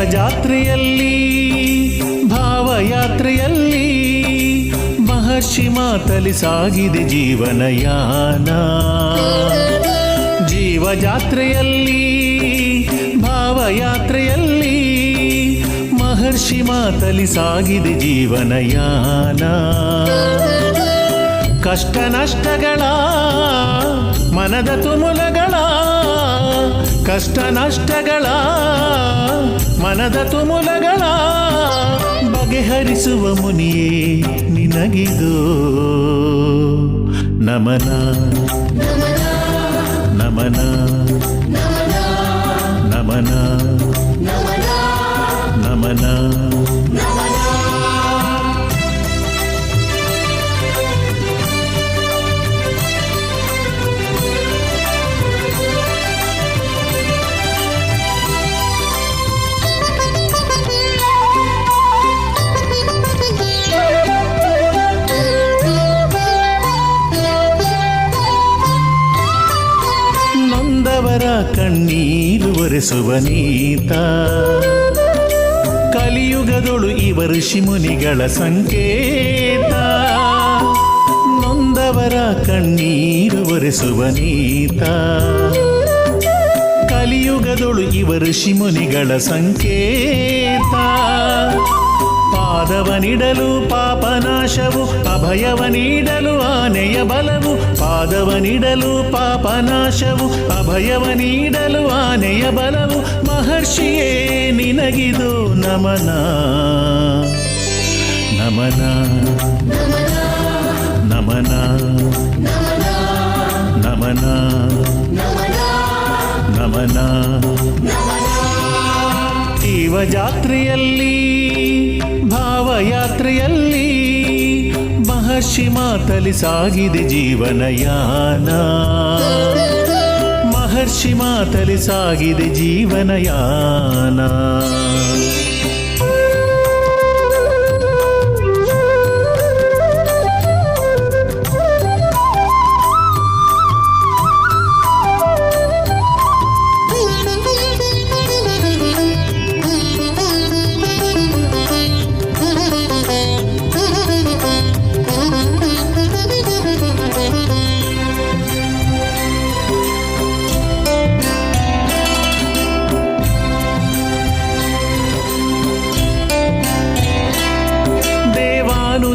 ಜೀವಜಾತ್ರೆಯಲ್ಲಿ ಭಾವಯಾತ್ರೆಯಲ್ಲಿ ಮಹರ್ಷಿ ಮಾತಲಿ ಸಾಗಿದೆ ಜೀವನಯಾನ. ಜೀವಜಾತ್ರೆಯಲ್ಲಿ ಭಾವಯಾತ್ರೆಯಲ್ಲಿ ಮಹರ್ಷಿ ಮಾತಲಿ ಸಾಗಿದೆ ಜೀವನಯಾನ. ಕಷ್ಟ ನಷ್ಟಗಳ ಮನದ ತುಮುಲಗಳ, ಕಷ್ಟ ನಷ್ಟಗಳ ಮನದ ತುಮುಲಗಳ ಬಗೆಹರಿಸುವ ಮುನಿಯೇ ನಿನಗಿದು ನಮನ ನಮನ ನಮನ ನಮನ. ನೊಂದವರ ಕಣ್ಣೀರು ಒರೆಸುವ ನೀತ, ಕಲಿಯುಗದೊಳು ಇವ ಋಷಿ ಮುನಿಗಳ ಸಂಕೇತ. ನೊಂದವರ ಕಣ್ಣೀರು ಒರೆಸುವ ನೀತ, ಕಲಿಯುಗದೊಳು ಇವ ಋಷಿ ಮುನಿಗಳ ಸಂಕೇತ. ಪಾದವ ನೀಡಲು ಪಾಪನಾಶವು, ಅಭಯವ ನೀಡಲು ಆನೆಯ ಬಲವು. ಪಾದವ ನೀಡಲು ಪಾಪನಾಶವು, ಅಭಯವ ನೀಡಲು ಆನೆಯ ಬಲವು. ಮಹರ್ಷಿಯೇ ನಿನಗಿದು ನಮನ ನಮನ ನಮನ ನಮನ ನಮನ. ಜೀವಜಾತ್ರೆಯಲ್ಲಿ ಭಾವಯಾತ್ರೆಯಲ್ಲಿ ಮಹರ್ಷಿ ಮಾತಲಿ ಸಾಗಿದೆ ಜೀವನಯಾನ. ಮಹರ್ಷಿ ಮಾತಲಿ ಸಾಗಿದೆ ಜೀವನಯಾನ.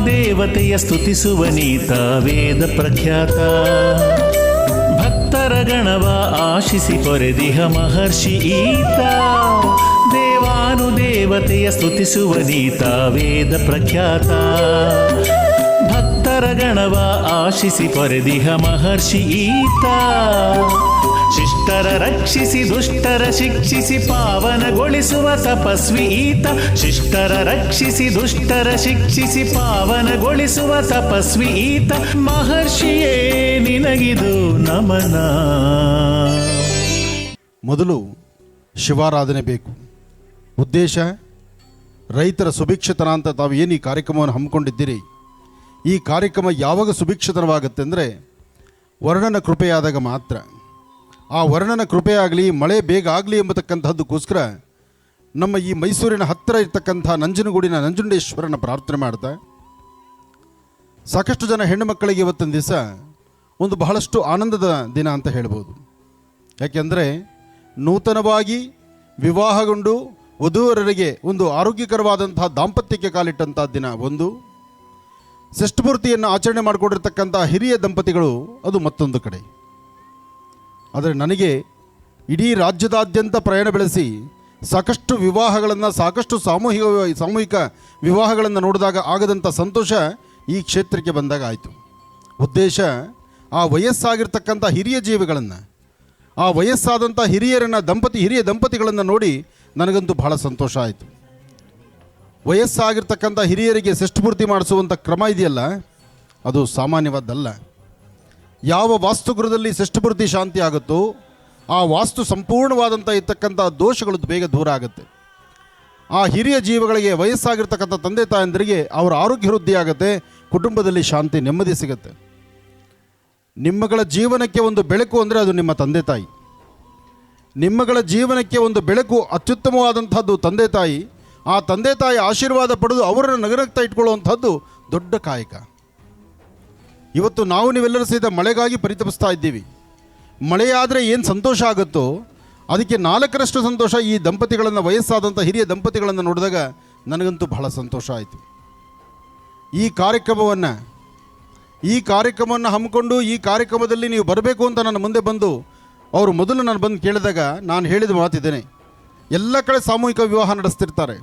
ದೇವತೆಯ ಸ್ತುತಿಸುವ ನೀತ ವೇದ ಪ್ರಖ್ಯಾತ. ಭಕ್ತರ ಗಣವ ಆಶಿಸಿ ಪೊರೆದಿಹ ಮಹರ್ಷಿ ಈತ. ದೇವಾನುದೇವತೆಯ ಸ್ತುತಿಸುವ ನೀತ ವೇದ ಪ್ರಖ್ಯಾತ. ಭಕ್ತರ ಗಣವ ಆಶಿಸಿ ಪೊರೆದಿಹ ಮಹರ್ಷಿ ಈತ. ಶಿಷ್ಟರ ರಕ್ಷಿಸಿ ದುಷ್ಟರ ಶಿಕ್ಷಿಸಿ ಪಾವನಗೊಳಿಸುವ ತಪಸ್ವಿ ಈತ. ಶಿಷ್ಟರ ರಕ್ಷಿಸಿ ದುಷ್ಟರ ಶಿಕ್ಷಿಸಿ ಪಾವನಗೊಳಿಸುವ ತಪಸ್ವಿ ಈತ. ಮಹರ್ಷಿಯೇ ನಿನಗಿದು ನಮನ. ಮೊದಲು ಶಿವಾರಾಧನೆ ಬೇಕು. ಉದ್ದೇಶ ರೈತರ ಸುಭಿಕ್ಷತನ ಅಂತ ತಾವು ಏನು ಈ ಕಾರ್ಯಕ್ರಮವನ್ನು ಹಮ್ಮಿಕೊಂಡಿದ್ದೀರಿ, ಈ ಕಾರ್ಯಕ್ರಮ ಯಾವಾಗ ಸುಭಿಕ್ಷತನವಾಗುತ್ತೆ ಅಂದರೆ ವರ್ಣನ ಕೃಪೆಯಾದಾಗ ಮಾತ್ರ. ಆ ವರ್ಣನ ಕೃಪೆಯಾಗಲಿ, ಮಳೆ ಬೇಗ ಆಗಲಿ ಎಂಬತಕ್ಕಂಥದ್ದಕ್ಕೋಸ್ಕರ ನಮ್ಮ ಈ ಮೈಸೂರಿನ ಹತ್ತಿರ ಇರ್ತಕ್ಕಂಥ ನಂಜನಗೂಡಿನ ನಂಜುಂಡೇಶ್ವರನ ಪ್ರಾರ್ಥನೆ ಮಾಡ್ತಾ ಸಾಕಷ್ಟು ಜನ ಹೆಣ್ಣು ಮಕ್ಕಳಿಗೆ ಇವತ್ತಿನ ದಿವಸ ಒಂದು ಬಹಳಷ್ಟು ಆನಂದದ ದಿನ ಅಂತ ಹೇಳ್ಬೋದು. ಯಾಕೆಂದರೆ ನೂತನವಾಗಿ ವಿವಾಹಗೊಂಡು ವಧುವರರಿಗೆ ಒಂದು ಆರೋಗ್ಯಕರವಾದಂತಹ ದಾಂಪತ್ಯಕ್ಕೆ ಕಾಲಿಟ್ಟಂಥ ದಿನ ಒಂದು. ಷಷ್ಠಪೂರ್ತಿಯನ್ನು ಆಚರಣೆ ಮಾಡಿಕೊಂಡಿರ್ತಕ್ಕಂಥ ಹಿರಿಯ ದಂಪತಿಗಳು ಅದು ಮತ್ತೊಂದು ಕಡೆ. ಆದರೆ ನನಗೆ ಇಡೀ ರಾಜ್ಯದಾದ್ಯಂತ ಪ್ರಯಾಣ ಬೆಳೆಸಿ ಸಾಕಷ್ಟು ವಿವಾಹಗಳನ್ನು, ಸಾಕಷ್ಟು ಸಾಮೂಹಿಕ ವಿವಾಹಗಳನ್ನು ನೋಡಿದಾಗ ಆಗದಂಥ ಸಂತೋಷ ಈ ಕ್ಷೇತ್ರಕ್ಕೆ ಬಂದಾಗ ಆಯಿತು. ಉದ್ದೇಶ ಆ ವಯಸ್ಸಾಗಿರ್ತಕ್ಕಂಥ ಹಿರಿಯ ಜೀವಿಗಳನ್ನು, ಆ ವಯಸ್ಸಾದಂಥ ಹಿರಿಯ ದಂಪತಿಗಳನ್ನು ನೋಡಿ ನನಗಂತೂ ಬಹಳ ಸಂತೋಷ ಆಯಿತು. ವಯಸ್ಸಾಗಿರ್ತಕ್ಕಂಥ ಹಿರಿಯರಿಗೆ ಷಷ್ಠಪೂರ್ತಿ ಮಾಡಿಸುವಂಥ ಕ್ರಮ ಇದೆಯಲ್ಲ, ಅದು ಸಾಮಾನ್ಯವಾದ್ದಲ್ಲ. ಯಾವ ವಾಸ್ತುಗೃಹದಲ್ಲಿ ಷಷ್ಠಪೂರ್ತಿ ಶಾಂತಿ ಆಗುತ್ತೋ ಆ ವಾಸ್ತು ಸಂಪೂರ್ಣವಾದಂಥ ಇರ್ತಕ್ಕಂಥ ದೋಷಗಳು ಬೇಗ ದೂರ ಆಗುತ್ತೆ. ಆ ಹಿರಿಯ ಜೀವಗಳಿಗೆ, ವಯಸ್ಸಾಗಿರ್ತಕ್ಕಂಥ ತಂದೆ ತಾಯಂದಿರಿಗೆ ಅವರ ಆರೋಗ್ಯ ವೃದ್ಧಿ ಆಗುತ್ತೆ, ಕುಟುಂಬದಲ್ಲಿ ಶಾಂತಿ ನೆಮ್ಮದಿ ಸಿಗುತ್ತೆ. ನಿಮ್ಮಗಳ ಜೀವನಕ್ಕೆ ಒಂದು ಬೆಳಕು ಅಂದರೆ ಅದು ನಿಮ್ಮ ತಂದೆ ತಾಯಿ. ನಿಮ್ಮಗಳ ಜೀವನಕ್ಕೆ ಒಂದು ಬೆಳಕು ಅತ್ಯುತ್ತಮವಾದಂಥದ್ದು ತಂದೆ ತಾಯಿ. ಆ ತಂದೆ ತಾಯಿ ಆಶೀರ್ವಾದ ಪಡೆದು ಅವರನ್ನು ನಗರಕ್ತಾ ಇಟ್ಕೊಳ್ಳುವಂಥದ್ದು ದೊಡ್ಡ ಕಾಯಕ. ಇವತ್ತು ನಾವು ನೀವೆಲ್ಲರೂ ಸಹಿತ ಮಳೆಗಾಗಿ ಪರಿತಪಿಸ್ತಾ ಇದ್ದೀವಿ. ಮಳೆಯಾದರೆ ಏನು ಸಂತೋಷ ಆಗುತ್ತೋ ಅದಕ್ಕೆ 4ರಷ್ಟು ಸಂತೋಷ ಈ ದಂಪತಿಗಳನ್ನು, ವಯಸ್ಸಾದಂಥ ಹಿರಿಯ ದಂಪತಿಗಳನ್ನು ನೋಡಿದಾಗ ನನಗಂತೂ ಬಹಳ ಸಂತೋಷ ಆಯಿತು. ಈ ಕಾರ್ಯಕ್ರಮವನ್ನು ಹಮ್ಮಿಕೊಂಡು ಈ ಕಾರ್ಯಕ್ರಮದಲ್ಲಿ ನೀವು ಬರಬೇಕು ಅಂತ ನನ್ನ ಮುಂದೆ ಬಂದು ಅವರು ಮೊದಲು ನಾನು ಬಂದು ಕೇಳಿದಾಗ ನಾನು ಹೇಳಿದ ಮಾತಿದ್ದೇನೆ. ಎಲ್ಲ ಕಡೆ ಸಾಮೂಹಿಕ ವಿವಾಹ ನಡೆಸ್ತಿರ್ತಾರೆ,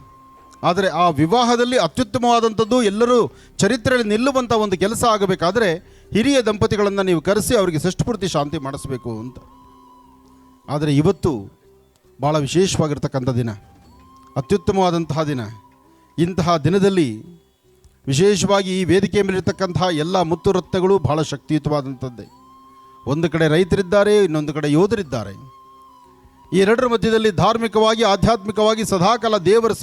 ಆದರೆ ಆ ವಿವಾಹದಲ್ಲಿ ಅತ್ಯುತ್ತಮವಾದಂಥದ್ದು ಎಲ್ಲರೂ ಚರಿತ್ರೆಯಲ್ಲಿ ನಿಲ್ಲುವಂಥ ಒಂದು ಕೆಲಸ ಆಗಬೇಕಾದ್ರೆ ಹಿರಿಯ ದಂಪತಿಗಳನ್ನು ನೀವು ಕರೆಸಿ ಅವರಿಗೆ ಷಷ್ಠಪೂರ್ತಿ ಶಾಂತಿ ಮಾಡಿಸ್ಬೇಕು ಅಂತ. ಆದರೆ ಇವತ್ತು ಭಾಳ ವಿಶೇಷವಾಗಿರ್ತಕ್ಕಂಥ ದಿನ, ಅತ್ಯುತ್ತಮವಾದಂತಹ ದಿನ. ಇಂತಹ ದಿನದಲ್ಲಿ ವಿಶೇಷವಾಗಿ ಈ ವೇದಿಕೆ ಮೇಲಿರ್ತಕ್ಕಂತಹ ಎಲ್ಲ ಮುತ್ತು ರತ್ನಗಳು ಬಹಳ ಶಕ್ತಿಯುತವಾದಂಥದ್ದೇ. ಒಂದು ಕಡೆ ರೈತರಿದ್ದಾರೆ, ಇನ್ನೊಂದು ಕಡೆ ಯೋಧರಿದ್ದಾರೆ. ಈ ಎರಡರ ಮಧ್ಯದಲ್ಲಿ ಧಾರ್ಮಿಕವಾಗಿ, ಆಧ್ಯಾತ್ಮಿಕವಾಗಿ ಸದಾಕಾಲ ದೇವರ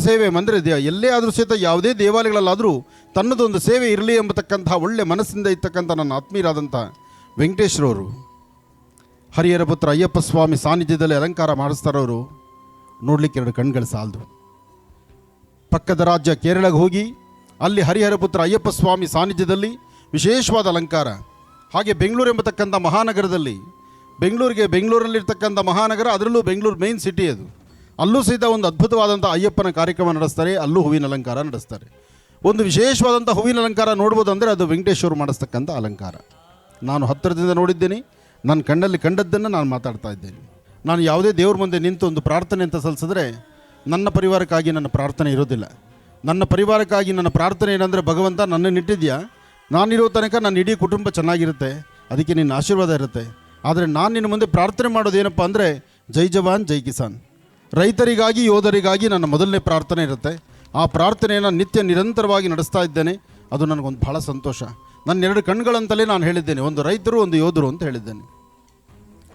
ಸೇವೆ ಅಂದರೆ ಎಲ್ಲೇ ಆದರೂ ಸಹಿತ ಯಾವುದೇ ದೇವಾಲಯಗಳಲ್ಲಾದರೂ ತನ್ನದೊಂದು ಸೇವೆ ಇರಲಿ ಎಂಬತಕ್ಕಂತಹ ಒಳ್ಳೆ ಮನಸ್ಸಿಂದ ಇರ್ತಕ್ಕಂಥ ನನ್ನ ಆತ್ಮೀಯರಾದಂಥ ವೆಂಕಟೇಶ್ವರವರು, ಹರಿಹರ ಪುತ್ರ ಅಯ್ಯಪ್ಪ ಸ್ವಾಮಿ ಸಾನ್ನಿಧ್ಯದಲ್ಲಿ ಅಲಂಕಾರ ಮಾಡಿಸ್ತಾರವರು ನೋಡಲಿಕ್ಕೆ 2 ಕಣ್ಗಳು ಸಾಲದು. ಪಕ್ಕದ ರಾಜ್ಯ ಕೇರಳಕ್ಕೆ ಹೋಗಿ ಅಲ್ಲಿ ಹರಿಹರ ಪುತ್ರ ಅಯ್ಯಪ್ಪ ಸ್ವಾಮಿ ಸಾನ್ನಿಧ್ಯದಲ್ಲಿ ವಿಶೇಷವಾದ ಅಲಂಕಾರ. ಹಾಗೆ ಬೆಂಗಳೂರು ಎಂಬತಕ್ಕಂಥ ಮಹಾನಗರದಲ್ಲಿ, ಬೆಂಗಳೂರಲ್ಲಿರ್ತಕ್ಕಂಥ ಮಹಾನಗರ, ಅದರಲ್ಲೂ ಬೆಂಗಳೂರು ಮೇನ್ ಸಿಟಿ ಅದು, ಅಲ್ಲೂ ಸಹಿತ ಒಂದು ಅದ್ಭುತವಾದಂಥ ಅಯ್ಯಪ್ಪನ ಕಾರ್ಯಕ್ರಮ ನಡೆಸ್ತಾರೆ. ಅಲ್ಲೂ ಹೂವಿನ ಅಲಂಕಾರ ನಡೆಸ್ತಾರೆ. ಒಂದು ವಿಶೇಷವಾದಂಥ ಹೂವಿನ ಅಲಂಕಾರ ನೋಡ್ಬೋದು ಅಂದರೆ ಅದು ವೆಂಕಟೇಶ್ವರು ಮಾಡಿಸ್ತಕ್ಕಂಥ ಅಲಂಕಾರ. ನಾನು ಹತ್ತಿರದಿಂದ ನೋಡಿದ್ದೇನೆ, ನನ್ನ ಕಣ್ಣಲ್ಲಿ ಕಂಡದ್ದನ್ನು ನಾನು ಮಾತಾಡ್ತಾ ಇದ್ದೇನೆ. ನಾನು ಯಾವುದೇ ದೇವ್ರ ಮುಂದೆ ನಿಂತು ಒಂದು ಪ್ರಾರ್ಥನೆ ಅಂತ ಸಲ್ಲಿಸಿದ್ರೆ ನನ್ನ ಪರಿವಾರಕ್ಕಾಗಿ ನನ್ನ ಪ್ರಾರ್ಥನೆ ಇರೋದಿಲ್ಲ. ನನ್ನ ಪರಿವಾರಕ್ಕಾಗಿ ನನ್ನ ಪ್ರಾರ್ಥನೆ ಏನಂದರೆ, ಭಗವಂತ ನನ್ನನ್ನು ಇಟ್ಟಿದ್ಯಾ, ನಾನಿರೋ ತನಕ ನನ್ನ ಇಡೀ ಕುಟುಂಬ ಚೆನ್ನಾಗಿರುತ್ತೆ, ಅದಕ್ಕೆ ನಿನ್ನ ಆಶೀರ್ವಾದ ಇರುತ್ತೆ. ಆದರೆ ನಾನು ನಿನ್ನ ಮುಂದೆ ಪ್ರಾರ್ಥನೆ ಮಾಡೋದೇನಪ್ಪ ಅಂದರೆ, ಜೈ ಜವಾನ್ ಜೈ ಕಿಸಾನ್, ರೈತರಿಗಾಗಿ ಯೋಧರಿಗಾಗಿ ನನ್ನ ಮೊದಲನೇ ಪ್ರಾರ್ಥನೆ ಇರುತ್ತೆ. ಆ ಪ್ರಾರ್ಥನೆಯನ್ನು ನಿತ್ಯ ನಿರಂತರವಾಗಿ ನಡೆಸ್ತಾ ಇದ್ದೇನೆ. ಅದು ನನಗೊಂದು ಬಹಳ ಸಂತೋಷ. ನನ್ನ 2 ಕಣ್ಗಳಂತಲೇ ನಾನು ಹೇಳಿದ್ದೇನೆ, ಒಂದು ರೈತರು ಒಂದು ಯೋಧರು ಅಂತ ಹೇಳಿದ್ದೇನೆ.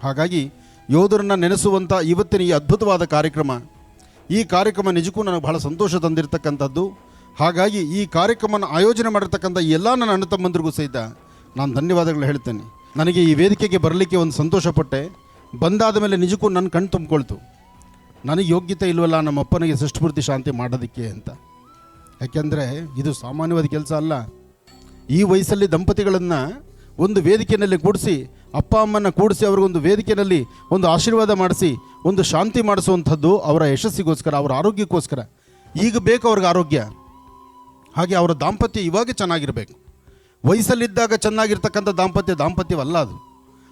ಹಾಗಾಗಿ ಯೋಧರನ್ನು ನೆನೆಸುವಂಥ ಇವತ್ತಿನ ಈ ಅದ್ಭುತವಾದ ಕಾರ್ಯಕ್ರಮ, ಈ ಕಾರ್ಯಕ್ರಮ ನಿಜಕ್ಕೂ ನನಗೆ ಬಹಳ ಸಂತೋಷ ತಂದಿರತಕ್ಕಂಥದ್ದು. ಹಾಗಾಗಿ ಈ ಕಾರ್ಯಕ್ರಮನ ಆಯೋಜನೆ ಮಾಡಿರ್ತಕ್ಕಂಥ ಎಲ್ಲ ನನ್ನ ಅಣ್ಣ ತಮ್ಮಂದಿರಿಗೂ ಸಹಿತ ನಾನು ಧನ್ಯವಾದಗಳು ಹೇಳ್ತೇನೆ. ನನಗೆ ಈ ವೇದಿಕೆಗೆ ಬರಲಿಕ್ಕೆ ಒಂದು ಸಂತೋಷಪಟ್ಟೆ. ಬಂದಾದ ಮೇಲೆ ನಿಜಕ್ಕೂ ನನ್ನ ಕಣ್ಣು ತುಂಬಿಕೊಳ್ತು. ನನಗೆ ಯೋಗ್ಯತೆ ಇಲ್ವಲ್ಲ ನಮ್ಮ ಅಪ್ಪನಿಗೆ ಷಷ್ಠಪೂರ್ತಿ ಶಾಂತಿ ಮಾಡೋದಕ್ಕೆ ಅಂತ. ಯಾಕೆಂದರೆ ಇದು ಸಾಮಾನ್ಯವಾದ ಕೆಲಸ ಅಲ್ಲ. ಈ ವಯಸ್ಸಲ್ಲಿ ದಂಪತಿಗಳನ್ನು ಒಂದು ವೇದಿಕೆಯಲ್ಲಿ ಕೂಡಿಸಿ, ಅಪ್ಪ ಅಮ್ಮನ ಕೂಡಿಸಿ ಅವ್ರಿಗೊಂದು ವೇದಿಕೆಯಲ್ಲಿ ಒಂದು ಆಶೀರ್ವಾದ ಮಾಡಿಸಿ ಒಂದು ಶಾಂತಿ ಮಾಡಿಸುವಂಥದ್ದು ಅವರ ಯಶಸ್ಸಿಗೋಸ್ಕರ, ಅವರ ಆರೋಗ್ಯಕ್ಕೋಸ್ಕರ. ಈಗ ಬೇಕು ಅವ್ರಿಗೆ ಆರೋಗ್ಯ, ಹಾಗೆ ಅವರ ದಾಂಪತ್ಯ ಇವಾಗ ಚೆನ್ನಾಗಿರಬೇಕು. ವಯಸ್ಸಲ್ಲಿದ್ದಾಗ ಚೆನ್ನಾಗಿರ್ತಕ್ಕಂಥ ದಾಂಪತ್ಯವಲ್ಲ ಅದು.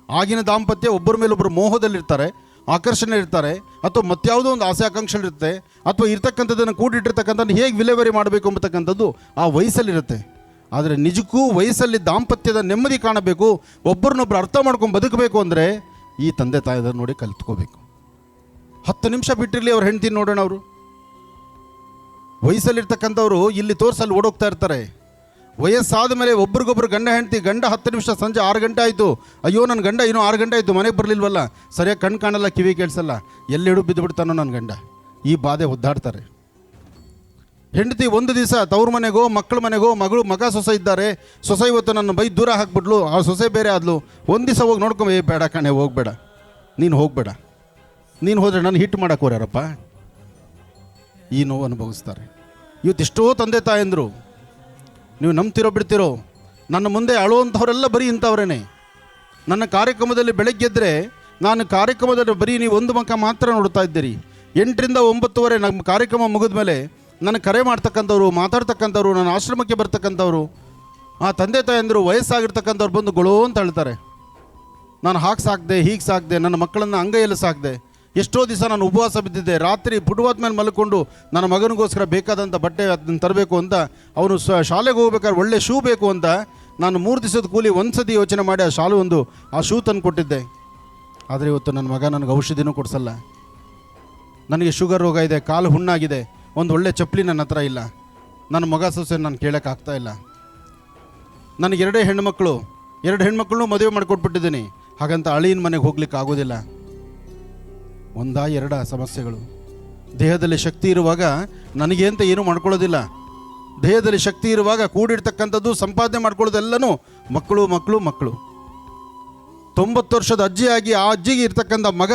ಆಗಿನ ದಾಂಪತ್ಯ ಒಬ್ಬರ ಮೇಲೊಬ್ಬರು ಮೋಹದಲ್ಲಿರ್ತಾರೆ, ಆಕರ್ಷಣೆ ಇರ್ತಾರೆ, ಅಥವಾ ಮತ್ಯಾವುದೋ ಒಂದು ಆಸೆ ಆಕಾಂಕ್ಷೆಗಳಿರುತ್ತೆ, ಅಥವಾ ಇರ್ತಕ್ಕಂಥದ್ದನ್ನು ಕೂಡಿಟ್ಟಿರ್ತಕ್ಕಂಥದ್ದು ಹೇಗೆ ವಿಲೇವಾರಿ ಮಾಡಬೇಕು ಎಂಬತಕ್ಕಂಥದ್ದು ಆ ವಯಸ್ಸಲ್ಲಿರುತ್ತೆ. ಆದರೆ ನಿಜಕ್ಕೂ ವಯಸ್ಸಲ್ಲಿ ದಾಂಪತ್ಯದ ನೆಮ್ಮದಿ ಕಾಣಬೇಕು, ಒಬ್ಬರನ್ನೊಬ್ಬರು ಅರ್ಥ ಮಾಡ್ಕೊಂಡು ಬದುಕಬೇಕು ಅಂದರೆ ಈ ತಂದೆ ತಾಯಿದನ್ನು ನೋಡಿ ಕಲಿತ್ಕೋಬೇಕು. 10 ನಿಮಿಷ ಬಿಟ್ಟಿರಲಿ ಅವ್ರ ಹೆಂಡ್ತಿ ನೋಡೋಣ. ಅವರು ವಯಸ್ಸಲ್ಲಿರ್ತಕ್ಕಂಥವ್ರು ಇಲ್ಲಿ ತೋರಿಸಲ್ಲಿ ಓಡೋಗ್ತಾ ಇರ್ತಾರೆ. ವಯಸ್ಸಾದ ಮೇಲೆ ಒಬ್ರಿಗೊಬ್ರು ಗಂಡ 10 ನಿಮಿಷ, ಸಂಜೆ 6 ಗಂಟೆ ಆಯಿತು, ಅಯ್ಯೋ ನನ್ನ ಗಂಡ ಇನ್ನೂ 6 ಗಂಟೆ ಆಯಿತು ಮನೆಗೆ ಬರಲಿಲ್ವಲ್ಲ, ಸರಿಯಾಗಿ ಕಣ್ಣು ಕಾಣಲ್ಲ, ಕಿವಿ ಕೇಳಿಸಲ್ಲ, ಎಲ್ಲೆಡು ಬಿದ್ದು ಬಿಡ್ತಾನೋ ನನ್ನ ಗಂಡ, ಈ ಬಾಧೆ ಒದ್ದಾಡ್ತಾರೆ. ಹೆಂಡತಿ ಒಂದು ದಿವಸ ತವ್ರ ಮನೆಗೋ ಮಕ್ಕಳ ಮನೆಗೋ, ಮಗ ಸೊಸೆ ಇದ್ದಾರೆ, ಸೊಸೆ ಇವತ್ತು ನನ್ನ ಬೈ ದೂರ ಹಾಕ್ಬಿಡ್ಲು, ಆ ಸೊಸೆ ಬೇರೆ ಆದ್ಲು, ಒಂದು ದಿವಸ ಹೋಗಿ ನೋಡ್ಕೊಂಬ, ಬೇಡ ಕಣೆ ಹೋಗಬೇಡ, ನೀನು ಹೋಗಬೇಡ, ನೀನು ಹೋದರೆ ನಾನು ಹಿಟ್ ಮಾಡಕ್ಕೆ ಹೋರ್ಯಾರಪ್ಪ, ಈ ನೋವು ಅನುಭವಿಸ್ತಾರೆ. ಇವತ್ತೆಷ್ಟೋ ತಂದೆ ತಾಯಂದರು, ನೀವು ನಂಬ್ತಿರೋ ಬಿಡ್ತಿರೋ, ನನ್ನ ಮುಂದೆ ಅಳುವಂಥವರೆಲ್ಲ ಬರೀ ಇಂಥವ್ರೇ. ನನ್ನ ಕಾರ್ಯಕ್ರಮದಲ್ಲಿ ಬೆಳಗ್ಗೆದ್ದರೆ ನಾನು ಕಾರ್ಯಕ್ರಮದಲ್ಲಿ ಬರೀ ನೀವು ಒಂದು ಮುಖ ಮಾತ್ರ ನೋಡ್ತಾ ಇದ್ದೀರಿ. 8 ರಿಂದ 9 ನಮ್ಮ ಕಾರ್ಯಕ್ರಮ ಮುಗಿದ ಮೇಲೆ ನನಗೆ ಕರೆ ಮಾಡ್ತಕ್ಕಂಥವ್ರು, ಮಾತಾಡ್ತಕ್ಕಂಥವ್ರು, ನನ್ನ ಆಶ್ರಮಕ್ಕೆ ಬರ್ತಕ್ಕಂಥವ್ರು, ಆ ತಂದೆ ತಾಯಂದರು ವಯಸ್ಸಾಗಿರ್ತಕ್ಕಂಥವ್ರು ಬಂದು ಗೊಳೋ ಅಂತ ಹೇಳ್ತಾರೆ, ನಾನು ಹಾಗೆ ಸಾಕಿದೆ, ಹೀಗೆ ಸಾಕಿದೆ, ನನ್ನ ಮಕ್ಕಳನ್ನು ಅಂಗೈಯಲ್ಲಿ ಸಾಕಿದೆ, ಎಷ್ಟೋ ದಿವಸ ನಾನು ಉಪವಾಸ ಬಿದ್ದಿದ್ದೆ, ರಾತ್ರಿ ಪುಟವಾದ ಮೇಲೆ ಮಲ್ಕೊಂಡು ನನ್ನ ಮಗನಿಗೋಸ್ಕರ ಬೇಕಾದಂಥ ಬಟ್ಟೆ ಅದನ್ನು ತರಬೇಕು ಅಂತ, ಅವನು ಶಾಲೆಗೆ ಹೋಗ್ಬೇಕಾದ್ರೆ ಒಳ್ಳೆ ಶೂ ಬೇಕು ಅಂತ ನಾನು 3 ದಿವಸದ ಕೂಲಿ ಒಂದು ಸತಿ ಯೋಚನೆ ಮಾಡಿ ಆ ಶೂ ತಂದು ಕೊಟ್ಟಿದ್ದೆ. ಆದರೆ ಇವತ್ತು ನನ್ನ ಮಗ ನನಗೆ ಔಷಧಿನೂ ಕೊಡಿಸಲ್ಲ, ನನಗೆ ಶುಗರ್ ರೋಗ ಇದೆ, ಕಾಲು ಹುಣ್ಣಾಗಿದೆ, ಒಂದು ಒಳ್ಳೆ ಚಪ್ಪಲಿ ನನ್ನ ಹತ್ರ ಇಲ್ಲ, ನನ್ನ ಮಗ ಸೊಸೆ ನಾನು ಕೇಳೋಕ್ಕಾಗ್ತಾ ಇಲ್ಲ. ನನಗೆ 2 ಹೆಣ್ಮಕ್ಳನ್ನೂ ಮದುವೆ ಮಾಡಿಕೊಟ್ಬಿಟ್ಟಿದ್ದೀನಿ, ಹಾಗಂತ ಅಳಿಯನ ಮನೆಗೆ ಹೋಗ್ಲಿಕ್ಕೆ ಆಗೋದಿಲ್ಲ. 1-2 ಸಮಸ್ಯೆಗಳು. ದೇಹದಲ್ಲಿ ಶಕ್ತಿ ಇರುವಾಗ ನನಗೆ ಅಂತ ಏನೂ ಮಾಡ್ಕೊಳ್ಳೋದಿಲ್ಲ. ದೇಹದಲ್ಲಿ ಶಕ್ತಿ ಇರುವಾಗ ಕೂಡಿರ್ತಕ್ಕಂಥದ್ದು ಸಂಪಾದನೆ ಮಾಡ್ಕೊಳ್ಳೋದೆಲ್ಲನೂ ಮಕ್ಕಳು. 90 ವರ್ಷದ ಅಜ್ಜಿಯಾಗಿ ಆ ಅಜ್ಜಿಗೆ ಇರ್ತಕ್ಕಂಥ ಮಗ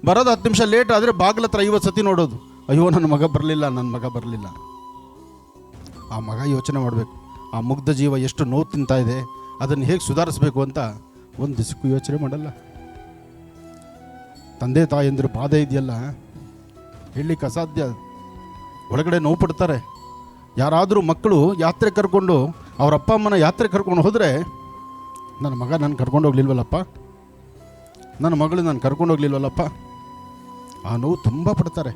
ಬರೋದು 10 ನಿಮಿಷ ಲೇಟ್ ಆದರೆ ಬಾಗಿಲ ಹತ್ರ 50 ಸತಿ ನೋಡೋದು, ಅಯ್ಯೋ ನನ್ನ ಮಗ ಬರಲಿಲ್ಲ. ಆ ಮಗ ಯೋಚನೆ ಮಾಡಬೇಕು, ಆ ಮುಗ್ಧ ಜೀವ ಎಷ್ಟು ನೋವು ತಿಂತಾ ಇದೆ, ಅದನ್ನು ಹೇಗೆ ಸುಧಾರಿಸ್ಬೇಕು ಅಂತ ಒಂದು ದಿವಸಕ್ಕೂ ಯೋಚನೆ ಮಾಡಲ್ಲ. ತಂದೆ ತಾಯಂದ್ರ ಬಾಧೆ ಇದೆಯಲ್ಲ, ಹೇಳಲಿಕ್ಕೆ ಅಸಾಧ್ಯ. ಒಳಗಡೆ ನೋವು ಪಡ್ತಾರೆ. ಯಾರಾದರೂ ಮಕ್ಕಳು ಯಾತ್ರೆ ಕರ್ಕೊಂಡು ಅವ್ರ ಅಪ್ಪ ಅಮ್ಮನ ಯಾತ್ರೆ ಕರ್ಕೊಂಡು ಹೋದರೆ, ನನ್ನ ಮಗ ನಾನು ಕರ್ಕೊಂಡು ಹೋಗ್ಲಿಲ್ವಲ್ಲಪ್ಪ, ನನ್ನ ಮಗಳು ನಾನು ಕರ್ಕೊಂಡು ಹೋಗ್ಲಿಲ್ವಲ್ಲಪ್ಪ, ಆ ನೋವು ತುಂಬ ಪಡ್ತಾರೆ.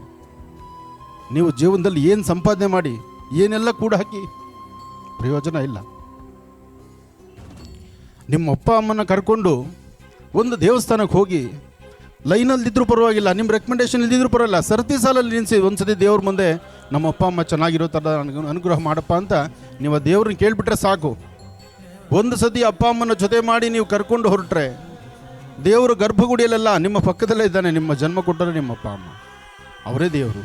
ನೀವು ಜೀವನದಲ್ಲಿ ಏನು ಸಂಪಾದನೆ ಮಾಡಿ ಏನೆಲ್ಲ ಕೂಡ ಹಾಕಿ ಪ್ರಯೋಜನ ಇಲ್ಲ. ನಿಮ್ಮ ಅಪ್ಪ ಅಮ್ಮನ ಕರ್ಕೊಂಡು ಒಂದು ದೇವಸ್ಥಾನಕ್ಕೆ ಹೋಗಿ ಲೈನಲ್ಲಿದ್ದರೂ ಪರವಾಗಿಲ್ಲ, ನಿಮ್ಮ ರೆಕಮೆಂಡೇಷನ್ ಇಲ್ದಿದ್ರೂ ಪರವಾಗಿಲ್ಲ, ಸರತಿ ಸಾಲಲ್ಲಿ ನಿಲ್ಲಿಸಿ ಒಂದ್ಸತಿ ದೇವ್ರ ಮುಂದೆ ನಮ್ಮ ಅಪ್ಪ ಅಮ್ಮ ಚೆನ್ನಾಗಿರೋ ಥರ ಅನುಗ್ರಹ ಮಾಡಪ್ಪ ಅಂತ ನೀವು ಆ ದೇವ್ರನ್ನ ಕೇಳಿಬಿಟ್ರೆ ಸಾಕು. ಒಂದು ಸತಿ ಅಪ್ಪ ಅಮ್ಮನ ಜೊತೆ ಮಾಡಿ ನೀವು ಕರ್ಕೊಂಡು ಹೊರಟ್ರೆ, ದೇವರು ಗರ್ಭಗುಡಿಯಲ್ಲೆಲ್ಲ ನಿಮ್ಮ ಪಕ್ಕದಲ್ಲೇ ಇದ್ದಾನೆ. ನಿಮ್ಮ ಜನ್ಮ ಕೊಟ್ಟರೆ ನಿಮ್ಮ ಅಪ್ಪ ಅಮ್ಮ, ಅವರೇ ದೇವರು.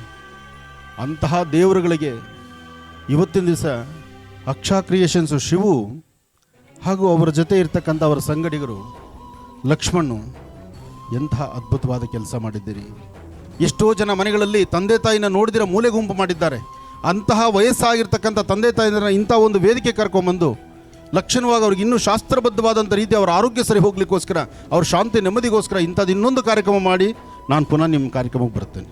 ಅಂತಹ ದೇವರುಗಳಿಗೆ ಇವತ್ತಿನ ದಿವಸ ಅಕ್ಷಾ ಕ್ರಿಯೇಷನ್ಸು ಶಿವು ಹಾಗೂ ಅವರ ಜೊತೆ ಇರ್ತಕ್ಕಂಥ ಅವರ ಸಂಗಡಿಗರು ಲಕ್ಷ್ಮಣ್ಣು ಎಂಥ ಅದ್ಭುತವಾದ ಕೆಲಸ ಮಾಡಿದ್ದೀರಿ. ಎಷ್ಟೋ ಜನ ಮನೆಗಳಲ್ಲಿ ತಂದೆ ತಾಯಿನ ನೋಡಿದಿರ ಮೂಲೆ ಗುಂಪು ಮಾಡಿದ್ದಾರೆ. ಅಂತಹ ವಯಸ್ಸಾಗಿರ್ತಕ್ಕಂಥ ತಂದೆ ತಾಯಿನ ಇಂಥ ಒಂದು ವೇದಿಕೆ ಕರ್ಕೊಂಬಂದು ಲಕ್ಷಣವಾಗಿ ಅವ್ರಿಗೆ ಇನ್ನೂ ಶಾಸ್ತ್ರಬದ್ಧವಾದಂಥ ರೀತಿ ಅವರ ಆರೋಗ್ಯ ಸರಿ ಹೋಗ್ಲಿಕ್ಕೋಸ್ಕರ, ಅವ್ರ ಶಾಂತಿ ನೆಮ್ಮದಿಗೋಸ್ಕರ ಇಂಥದ್ದು ಇನ್ನೊಂದು ಕಾರ್ಯಕ್ರಮ ಮಾಡಿ ನಾನು ಪುನಃ ನಿಮ್ಮ ಕಾರ್ಯಕ್ರಮಕ್ಕೆ ಬರ್ತೇನೆ.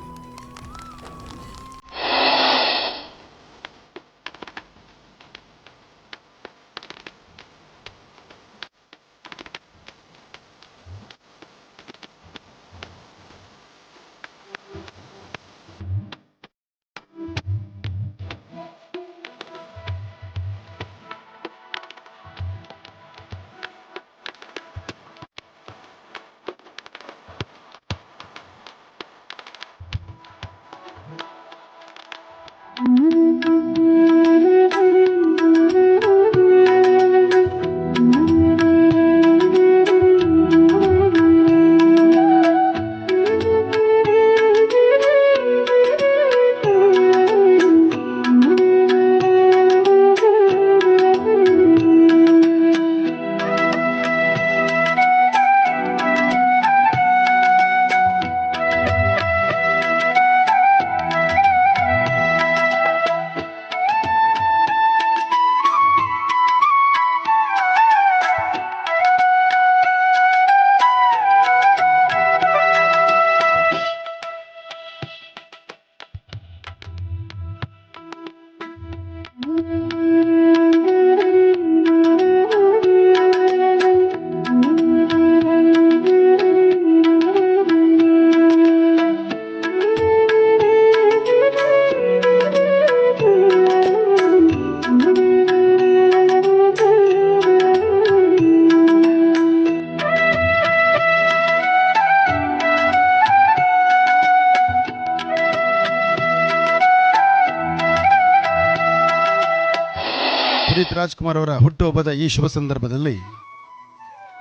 ಪುನೀತ್ ರಾಜ್ಕುಮಾರ್ ಅವರ ಹುಟ್ಟುಹಬ್ಬದ ಈ ಶುಭ ಸಂದರ್ಭದಲ್ಲಿ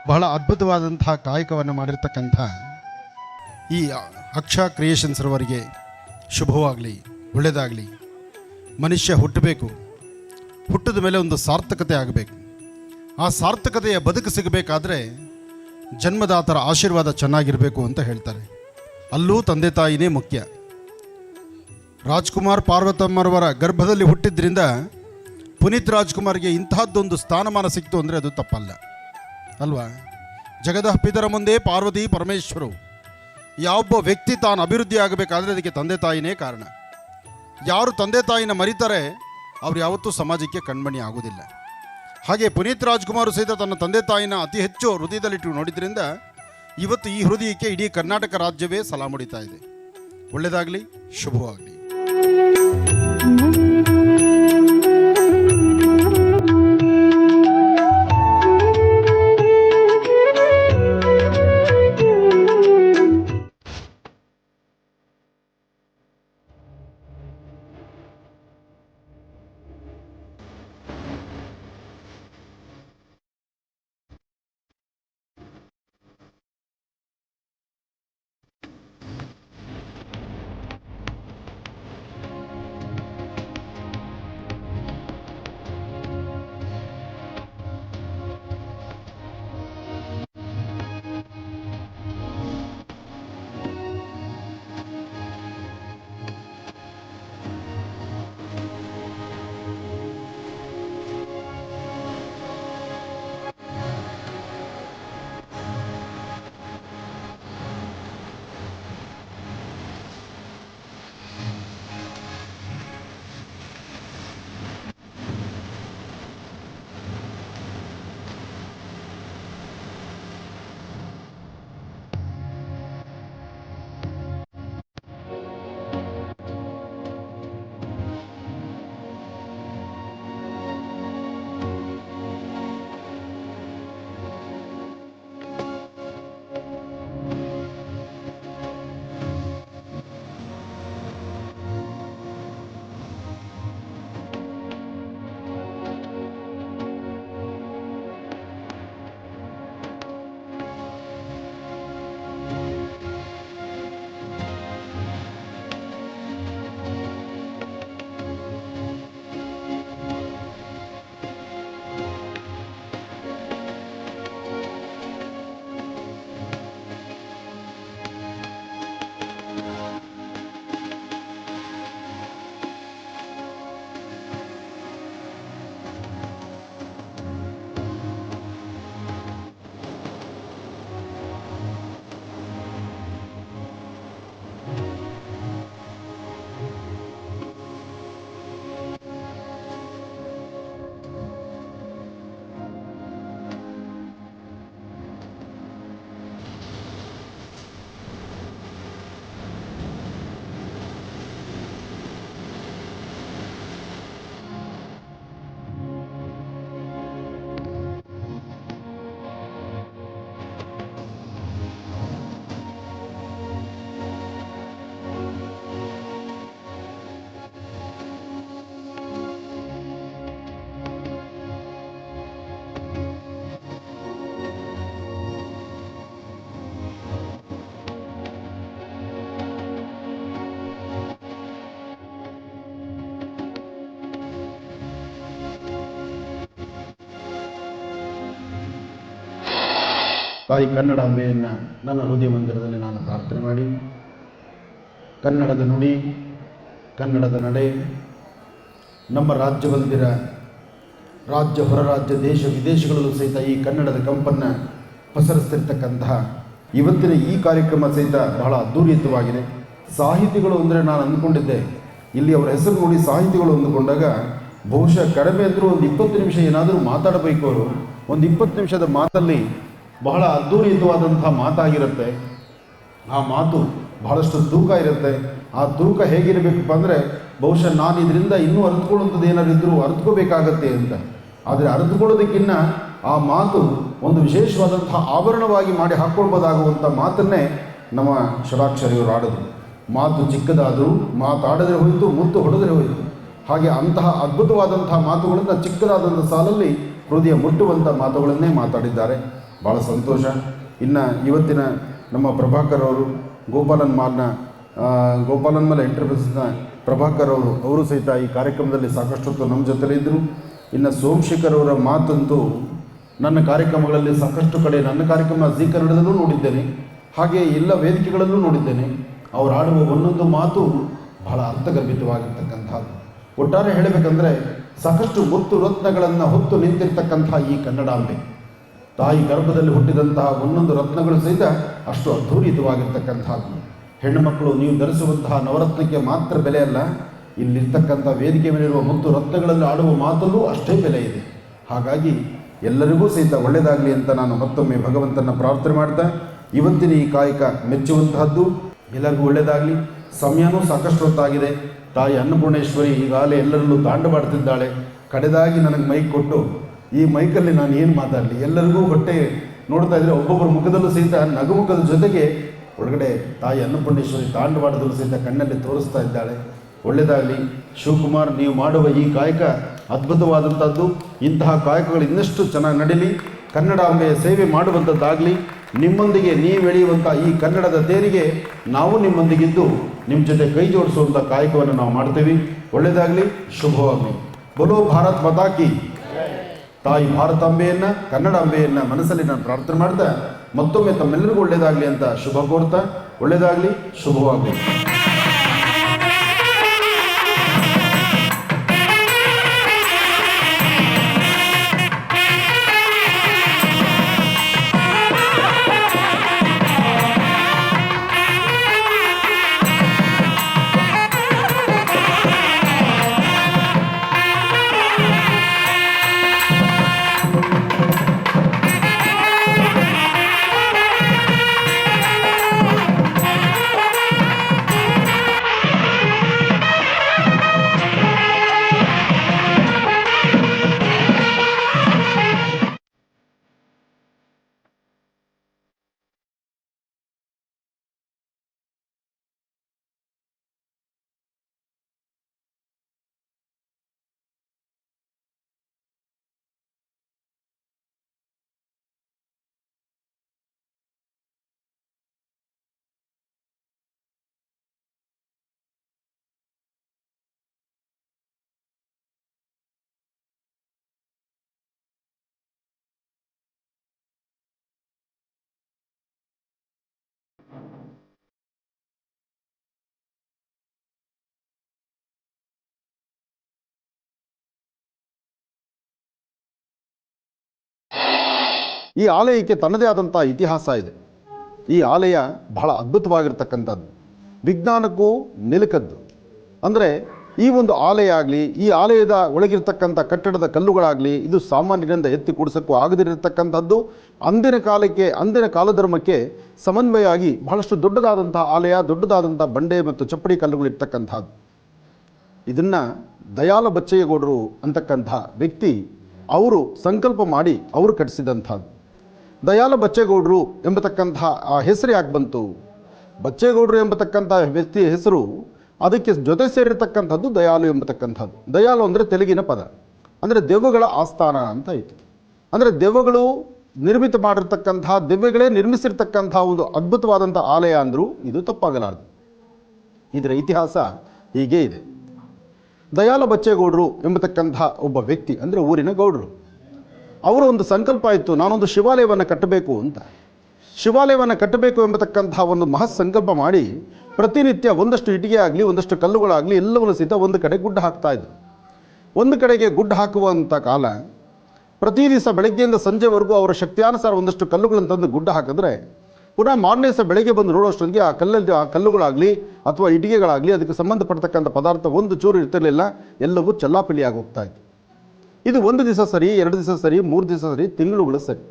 ಬಹಳ ಅದ್ಭುತವಾದಂತಹ ಕಾಯಕವನ್ನು ಮಾಡಿರ್ತಕ್ಕಂಥ ಈ ಅಕ್ಷಾ ಕ್ರಿಯೇಷನ್ಸ್ ರವರಿಗೆ ಶುಭವಾಗಲಿ, ಒಳ್ಳೆಯದಾಗಲಿ. ಮನುಷ್ಯ ಹುಟ್ಟಬೇಕು, ಹುಟ್ಟಿದ ಮೇಲೆ ಒಂದು ಸಾರ್ಥಕತೆ ಆಗಬೇಕು. ಆ ಸಾರ್ಥಕತೆಯ ಬದುಕು ಸಿಗಬೇಕಾದ್ರೆ ಜನ್ಮದಾತರ ಆಶೀರ್ವಾದ ಚೆನ್ನಾಗಿರಬೇಕು ಅಂತ ಹೇಳ್ತಾರೆ. ಅಲ್ಲೂ ತಂದೆ ತಾಯಿನೇ ಮುಖ್ಯ. ರಾಜ್ಕುಮಾರ್ ಪಾರ್ವತಮ್ಮರವರ ಗರ್ಭದಲ್ಲಿ ಹುಟ್ಟಿದ್ರಿಂದ ಪುನೀತ್ ರಾಜ್ಕುಮಾರ್ಗೆ ಇಂತಹದ್ದೊಂದು ಸ್ಥಾನಮಾನ ಸಿಕ್ತು ಅಂದರೆ ಅದು ತಪ್ಪಲ್ಲ ಅಲ್ವಾ? ಜಗದ ಪಿತರ ಮುಂದೆ ಪಾರ್ವತಿ ಪರಮೇಶ್ವರು. ಯಾವೊಬ್ಬ ವ್ಯಕ್ತಿ ತಾನು ಅಭಿವೃದ್ಧಿ ಆಗಬೇಕಾದ್ರೆ ಅದಕ್ಕೆ ತಂದೆ ತಾಯಿನೇ ಕಾರಣ. ಯಾರು ತಂದೆ ತಾಯಿನ ಮರೀತಾರೆ ಅವ್ರು ಯಾವತ್ತೂ ಸಮಾಜಕ್ಕೆ ಕಣ್ಮಣಿ ಆಗೋದಿಲ್ಲ. ಹಾಗೆ ಪುನೀತ್ ರಾಜ್ಕುಮಾರ್ ಸಹಿತ ತನ್ನ ತಂದೆ ತಾಯಿನ ಅತಿ ಹೆಚ್ಚು ಹೃದಯದಲ್ಲಿಟ್ಟು ನೋಡಿದ್ರಿಂದ ಇವತ್ತು ಈ ಹೃದಯಕ್ಕೆ ಇಡೀ ಕರ್ನಾಟಕ ರಾಜ್ಯವೇ ಸಲಾಮುಡಿತಾ ಇದೆ. ಒಳ್ಳೆಯದಾಗಲಿ, ಶುಭವಾಗಲಿ. ತಾಯಿ ಕನ್ನಡಾಂಬೆಯನ್ನು ನನ್ನ ಹೃದಯ ಮಂದಿರದಲ್ಲಿ ನಾನು ಪ್ರಾರ್ಥನೆ ಮಾಡಿ ಕನ್ನಡದ ನುಡಿ, ಕನ್ನಡದ ನಡೆ, ನಮ್ಮ ರಾಜ್ಯವಂದಿರ ರಾಜ್ಯ ಹೊರ ರಾಜ್ಯ ದೇಶ ವಿದೇಶಗಳಲ್ಲೂ ಸಹಿತ ಈ ಕನ್ನಡದ ಕಂಪನ್ನು ಪಸರಿಸ್ತಿರ್ತಕ್ಕಂತಹ ಇವತ್ತಿನ ಈ ಕಾರ್ಯಕ್ರಮ ಸಹಿತ ಬಹಳ ಅದ್ಧೂರಿಯುತವಾಗಿದೆ. ಸಾಹಿತಿಗಳು ಅಂದರೆ ನಾನು ಅಂದ್ಕೊಂಡಿದ್ದೆ, ಇಲ್ಲಿ ಅವರ ಹೆಸರು ನೋಡಿ ಸಾಹಿತಿಗಳು ಅಂದುಕೊಂಡಾಗ ಬಹುಶಃ ಕಡಿಮೆ ಅಂದರೂ ಒಂದು 20 ನಿಮಿಷ ಏನಾದರೂ ಮಾತಾಡಬೇಕು. ಅವರು ಒಂದು 20 ನಿಮಿಷದ ಮಾತಲ್ಲಿ ಬಹಳ ಅದ್ಧೂರಿಯುತವಾದಂಥ ಮಾತಾಗಿರುತ್ತೆ. ಆ ಮಾತು ಬಹಳಷ್ಟು ತೂಕ ಇರುತ್ತೆ. ಆ ತೂಕ ಹೇಗಿರಬೇಕಪ್ಪ ಅಂದರೆ ಬಹುಶಃ ನಾನು ಇದರಿಂದ ಇನ್ನೂ ಅರಿತುಕೊಳ್ಳುವಂಥದ್ದು ಏನಾದ್ರು ಇದ್ದರೂ ಅರಿತುಕೋಬೇಕಾಗತ್ತೆ ಅಂತ. ಆದರೆ ಅರಿತುಕೊಳ್ಳೋದಕ್ಕಿಂತ ಆ ಮಾತು ಒಂದು ವಿಶೇಷವಾದಂಥ ಆಭರಣವಾಗಿ ಮಾಡಿ ಹಾಕ್ಕೊಳ್ಬೋದಾಗುವಂಥ ಮಾತನ್ನೇ ನಮ್ಮ ಷಡಾಕ್ಷರಿಯವರು ಆಡಿದ್ರು. ಮಾತು ಚಿಕ್ಕದಾದರೂ ಮಾತಾಡಿದ್ರೆ ಹೋಯಿತು, ಮುತ್ತು ಹೊಡೆದ್ರೆ ಹೋಯಿತು. ಹಾಗೆ ಅಂತಹ ಅದ್ಭುತವಾದಂಥ ಮಾತುಗಳನ್ನು ಚಿಕ್ಕದಾದಂಥ ಸಾಲಲ್ಲಿ ಹೃದಯ ಮುಟ್ಟುವಂಥ ಮಾತುಗಳನ್ನೇ ಮಾತಾಡಿದ್ದಾರೆ. ಭಾಳ ಸಂತೋಷ. ಇನ್ನು ಇವತ್ತಿನ ನಮ್ಮ ಪ್ರಭಾಕರ್ ಅವರು ಗೋಪಾಲನ್ ಮಾಲ್ ಎಂಟರ್ಪ್ರೈಸಸ್ನ ಪ್ರಭಾಕರ್ ಅವರು ಸಹಿತ ಈ ಕಾರ್ಯಕ್ರಮದಲ್ಲಿ ಸಾಕಷ್ಟು ಹೊತ್ತು ನಮ್ಮ ಜೊತೆಲೇ ಇದ್ದರು. ಇನ್ನು ಸೋಮಶೇಖರ್ ಅವರ ಮಾತಂತೂ ನನ್ನ ಕಾರ್ಯಕ್ರಮಗಳಲ್ಲಿ ಸಾಕಷ್ಟು ಕಡೆ, ನನ್ನ ಕಾರ್ಯಕ್ರಮ ಜೀ ಕನ್ನಡದಲ್ಲೂ ನೋಡಿದ್ದೇನೆ, ಹಾಗೆ ಎಲ್ಲ ವೇದಿಕೆಗಳಲ್ಲೂ ನೋಡಿದ್ದೇನೆ. ಅವರು ಆಡುವ ಒಂದೊಂದು ಮಾತು ಬಹಳ ಅರ್ಥಗರ್ಭಿತವಾಗಿರ್ತಕ್ಕಂಥದ್ದು. ಒಟ್ಟಾರೆ ಹೇಳಬೇಕಂದ್ರೆ ಸಾಕಷ್ಟು ಮುತ್ತು ರತ್ನಗಳನ್ನು ಹೊತ್ತು ನಿಂತಿರ್ತಕ್ಕಂಥ ಈ ಕನ್ನಡಾಂಬೆ, ತಾಯಿ ಗರ್ಭದಲ್ಲಿ ಹುಟ್ಟಿದಂತಹ ಒಂದೊಂದು ರತ್ನಗಳು ಸಹಿತ ಅಷ್ಟು ಅದ್ಧೂರಿತವಾಗಿರ್ತಕ್ಕಂಥದ್ದು. ಹೆಣ್ಣು ಮಕ್ಕಳು ನೀವು ಧರಿಸುವಂತಹ ನವರತ್ನಕ್ಕೆ ಮಾತ್ರ ಬೆಲೆ ಅಲ್ಲ, ಇಲ್ಲಿರ್ತಕ್ಕಂಥ ವೇದಿಕೆ ಮೇಲಿರುವ ಮುತ್ತು ರತ್ನಗಳಲ್ಲಿ ಆಡುವ ಮಾತಲ್ಲೂ ಅಷ್ಟೇ ಬೆಲೆ ಇದೆ. ಹಾಗಾಗಿ ಎಲ್ಲರಿಗೂ ಸಹಿತ ಒಳ್ಳೆಯದಾಗಲಿ ಅಂತ ನಾನು ಮತ್ತೊಮ್ಮೆ ಭಗವಂತನ ಪ್ರಾರ್ಥನೆ ಮಾಡ್ತಾ, ಇವತ್ತಿನ ಈ ಕಾಯಕ ಮೆಚ್ಚುವಂತಹದ್ದು, ಎಲ್ಲರಿಗೂ ಒಳ್ಳೆಯದಾಗಲಿ. ಸಮಯನೂ ಸಾಕಷ್ಟು ಹೊತ್ತಾಗಿದೆ. ತಾಯಿ ಅನ್ನಪೂರ್ಣೇಶ್ವರಿ ಈಗಾಗಲೇ ಎಲ್ಲರಲ್ಲೂ ತಾಂಡವಾಡ್ತಿದ್ದಾಳೆ. ಕಡೆದಾಗಿ ನನಗೆ ಮೈಕ್ ಕೊಟ್ಟು, ಈ ಮೈಕಲ್ಲಿ ನಾನು ಏನು ಮಾತಾಡಲಿ, ಎಲ್ಲರಿಗೂ ಹೊಟ್ಟೆ ನೋಡ್ತಾ ಇದ್ದರೆ ಒಬ್ಬೊಬ್ಬರ ಮುಖದಲ್ಲೂ ಸಹಿತ ನಗುಮುಖದ ಜೊತೆಗೆ ಒಳಗಡೆ ತಾಯಿ ಅನ್ನಪೂರ್ಣೇಶ್ವರಿ ತಾಂಡವಾಡದಲ್ಲೂ ಸಹಿತ ಕಣ್ಣಲ್ಲಿ ತೋರಿಸ್ತಾ ಇದ್ದಾಳೆ. ಒಳ್ಳೆಯದಾಗಲಿ. ಶಿವಕುಮಾರ್, ನೀವು ಮಾಡುವ ಈ ಕಾಯಕ ಅದ್ಭುತವಾದಂಥದ್ದು. ಇಂತಹ ಕಾಯಕಗಳು ಇನ್ನಷ್ಟು ಚೆನ್ನಾಗಿ ನಡೀಲಿ, ಕನ್ನಡಾಂಬೆಯ ಸೇವೆ ಮಾಡುವಂಥದ್ದಾಗಲಿ. ನಿಮ್ಮೊಂದಿಗೆ ನೀವು ಎಳೆಯುವಂಥ ಈ ಕನ್ನಡದ ತೇರಿಗೆ ನಾವು ನಿಮ್ಮೊಂದಿಗಿದ್ದು ನಿಮ್ಮ ಜೊತೆ ಕೈ ಜೋಡಿಸುವಂಥ ಕಾಯಕವನ್ನು ನಾವು ಮಾಡ್ತೀವಿ. ಒಳ್ಳೆಯದಾಗಲಿ, ಶುಭವಾಗಲಿ. ಬೋಲೋ ಭಾರತ್ ಮಾತಾ ಕಿ. ತಾಯಿ ಭಾರತಾಂಬೆಯನ್ನು, ಕನ್ನಡಾಂಬೆಯನ್ನು ಮನಸ್ಸಲ್ಲಿ ನಾನು ಪ್ರಾರ್ಥನೆ ಮಾಡ್ತಾ ಮತ್ತೊಮ್ಮೆ ತಮ್ಮೆಲ್ಲರಿಗೂ ಒಳ್ಳೆಯದಾಗಲಿ ಅಂತ ಶುಭ ಕೋರ್ತಾ, ಒಳ್ಳೆಯದಾಗಲಿ, ಶುಭವಾಗಲಿ. ಈ ಆಲಯಕ್ಕೆ ತನ್ನದೇ ಆದಂಥ ಇತಿಹಾಸ ಇದೆ. ಈ ಆಲಯ ಬಹಳ ಅದ್ಭುತವಾಗಿರ್ತಕ್ಕಂಥದ್ದು, ವಿಜ್ಞಾನಕ್ಕೂ ನಿಲುಕದ್ದು. ಅಂದರೆ ಈ ಒಂದು ಆಲಯ ಆಗಲಿ, ಈ ಆಲಯದ ಒಳಗಿರ್ತಕ್ಕಂಥ ಕಟ್ಟಡದ ಕಲ್ಲುಗಳಾಗಲಿ, ಇದು ಸಾಮಾನ್ಯರಿಂದ ಎತ್ತಿ ಕೂಡಿಸೋಕ್ಕೂ ಆಗದಿರತಕ್ಕಂಥದ್ದು. ಅಂದಿನ ಕಾಲಧರ್ಮಕ್ಕೆ ಸಮನ್ವಯವಾಗಿ ಬಹಳಷ್ಟು ದೊಡ್ಡದಾದಂಥ ಆಲಯ, ದೊಡ್ಡದಾದಂಥ ಬಂಡೆ ಮತ್ತು ಚಪ್ಪಡಿ ಕಲ್ಲುಗಳಿರ್ತಕ್ಕಂಥದ್ದು. ಇದನ್ನು ದಯಾಲ ಬಚ್ಚಯ್ಯಗೌಡರು ಅಂತಕ್ಕಂಥ ವ್ಯಕ್ತಿ ಅವರು ಸಂಕಲ್ಪ ಮಾಡಿ ಅವರು ಕಟ್ಟಿಸಿದಂಥದ್ದು. ದಯಾಲ ಬಚ್ಚೇಗೌಡರು ಎಂಬತಕ್ಕಂಥ ಆ ಹೆಸರು ಯಾಕೆ ಬಂತು? ಬಚ್ಚೇಗೌಡರು ಎಂಬತಕ್ಕಂಥ ವ್ಯಕ್ತಿಯ ಹೆಸರು, ಅದಕ್ಕೆ ಜೊತೆ ಸೇರಿರ್ತಕ್ಕಂಥದ್ದು ದಯಾಲು ಎಂಬತಕ್ಕಂಥದ್ದು. ದಯಾಲು ಅಂದರೆ ತೆಲುಗಿನ ಪದ, ಅಂದರೆ ದೆವ್ವಗಳ ಆಸ್ಥಾನ ಅಂತ ಇತ್ತು. ಅಂದರೆ ದೆವ್ವಗಳು ನಿರ್ಮಿತ ಮಾಡಿರ್ತಕ್ಕಂಥ, ದೆವ್ವಗಳೇ ನಿರ್ಮಿಸಿರ್ತಕ್ಕಂಥ ಒಂದು ಅದ್ಭುತವಾದಂಥ ಆಲಯ ಅಂದರೂ ಇದು ತಪ್ಪಾಗಲಾರದು. ಇದರ ಇತಿಹಾಸ ಹೀಗೆ ಇದೆ. ದಯಾಲ ಬಚ್ಚೇಗೌಡರು ಎಂಬತಕ್ಕಂಥ ಒಬ್ಬ ವ್ಯಕ್ತಿ, ಅಂದರೆ ಊರಿನ ಗೌಡರು, ಅವರ ಒಂದು ಸಂಕಲ್ಪ ಇತ್ತು, ನಾನೊಂದು ಶಿವಾಲಯವನ್ನು ಕಟ್ಟಬೇಕು ಅಂತ. ಶಿವಾಲಯವನ್ನು ಕಟ್ಟಬೇಕು ಎಂಬತಕ್ಕಂತಹ ಒಂದು ಮಹತ್ ಸಂಕಲ್ಪ ಮಾಡಿ ಪ್ರತಿನಿತ್ಯ ಒಂದಷ್ಟು ಇಟ್ಟಿಗೆ ಆಗಲಿ ಒಂದಷ್ಟು ಕಲ್ಲುಗಳಾಗಲಿ ಎಲ್ಲವನ್ನು ಸಹಿತ ಒಂದು ಕಡೆ ಗುಡ್ಡ ಹಾಕ್ತಾ ಇದ್ರು. ಒಂದು ಕಡೆಗೆ ಗುಡ್ಡ ಹಾಕುವಂಥ ಕಾಲ ಪ್ರತಿ ದಿವಸ ಬೆಳಗ್ಗೆಯಿಂದ ಸಂಜೆವರೆಗೂ ಅವರ ಶಕ್ತಿಯಾನುಸಾರ ಒಂದಷ್ಟು ಕಲ್ಲುಗಳನ್ನು ತಂದು ಗುಡ್ಡ ಹಾಕಿದ್ರೆ ಪುನಃ ಮಾರನೇ ದಿವಸ ಬೆಳಗ್ಗೆ ಬಂದು ನೋಡೋಷ್ಟೊತ್ತಿಗೆ ಆ ಕಲ್ಲುಗಳಾಗಲಿ ಅಥವಾ ಇಟ್ಟಿಗೆಗಳಾಗಲಿ ಅದಕ್ಕೆ ಸಂಬಂಧಪಡ್ತಕ್ಕಂಥ ಪದಾರ್ಥ ಒಂದು ಚೂರು ಇರ್ತಿರಲಿಲ್ಲ, ಎಲ್ಲವೂ ಚಲ್ಲಾಪಿಲ್ಲಿಯಾಗಿ ಹೋಗ್ತಾ ಇತ್ತು. ಇದು ಒಂದು ದಿವಸ ಸರಿ, 2 ದಿವಸ ಸರಿ, 3 ದಿವಸ ಸರಿ, ತಿಂಗಳುಗಳು ಸರಿ.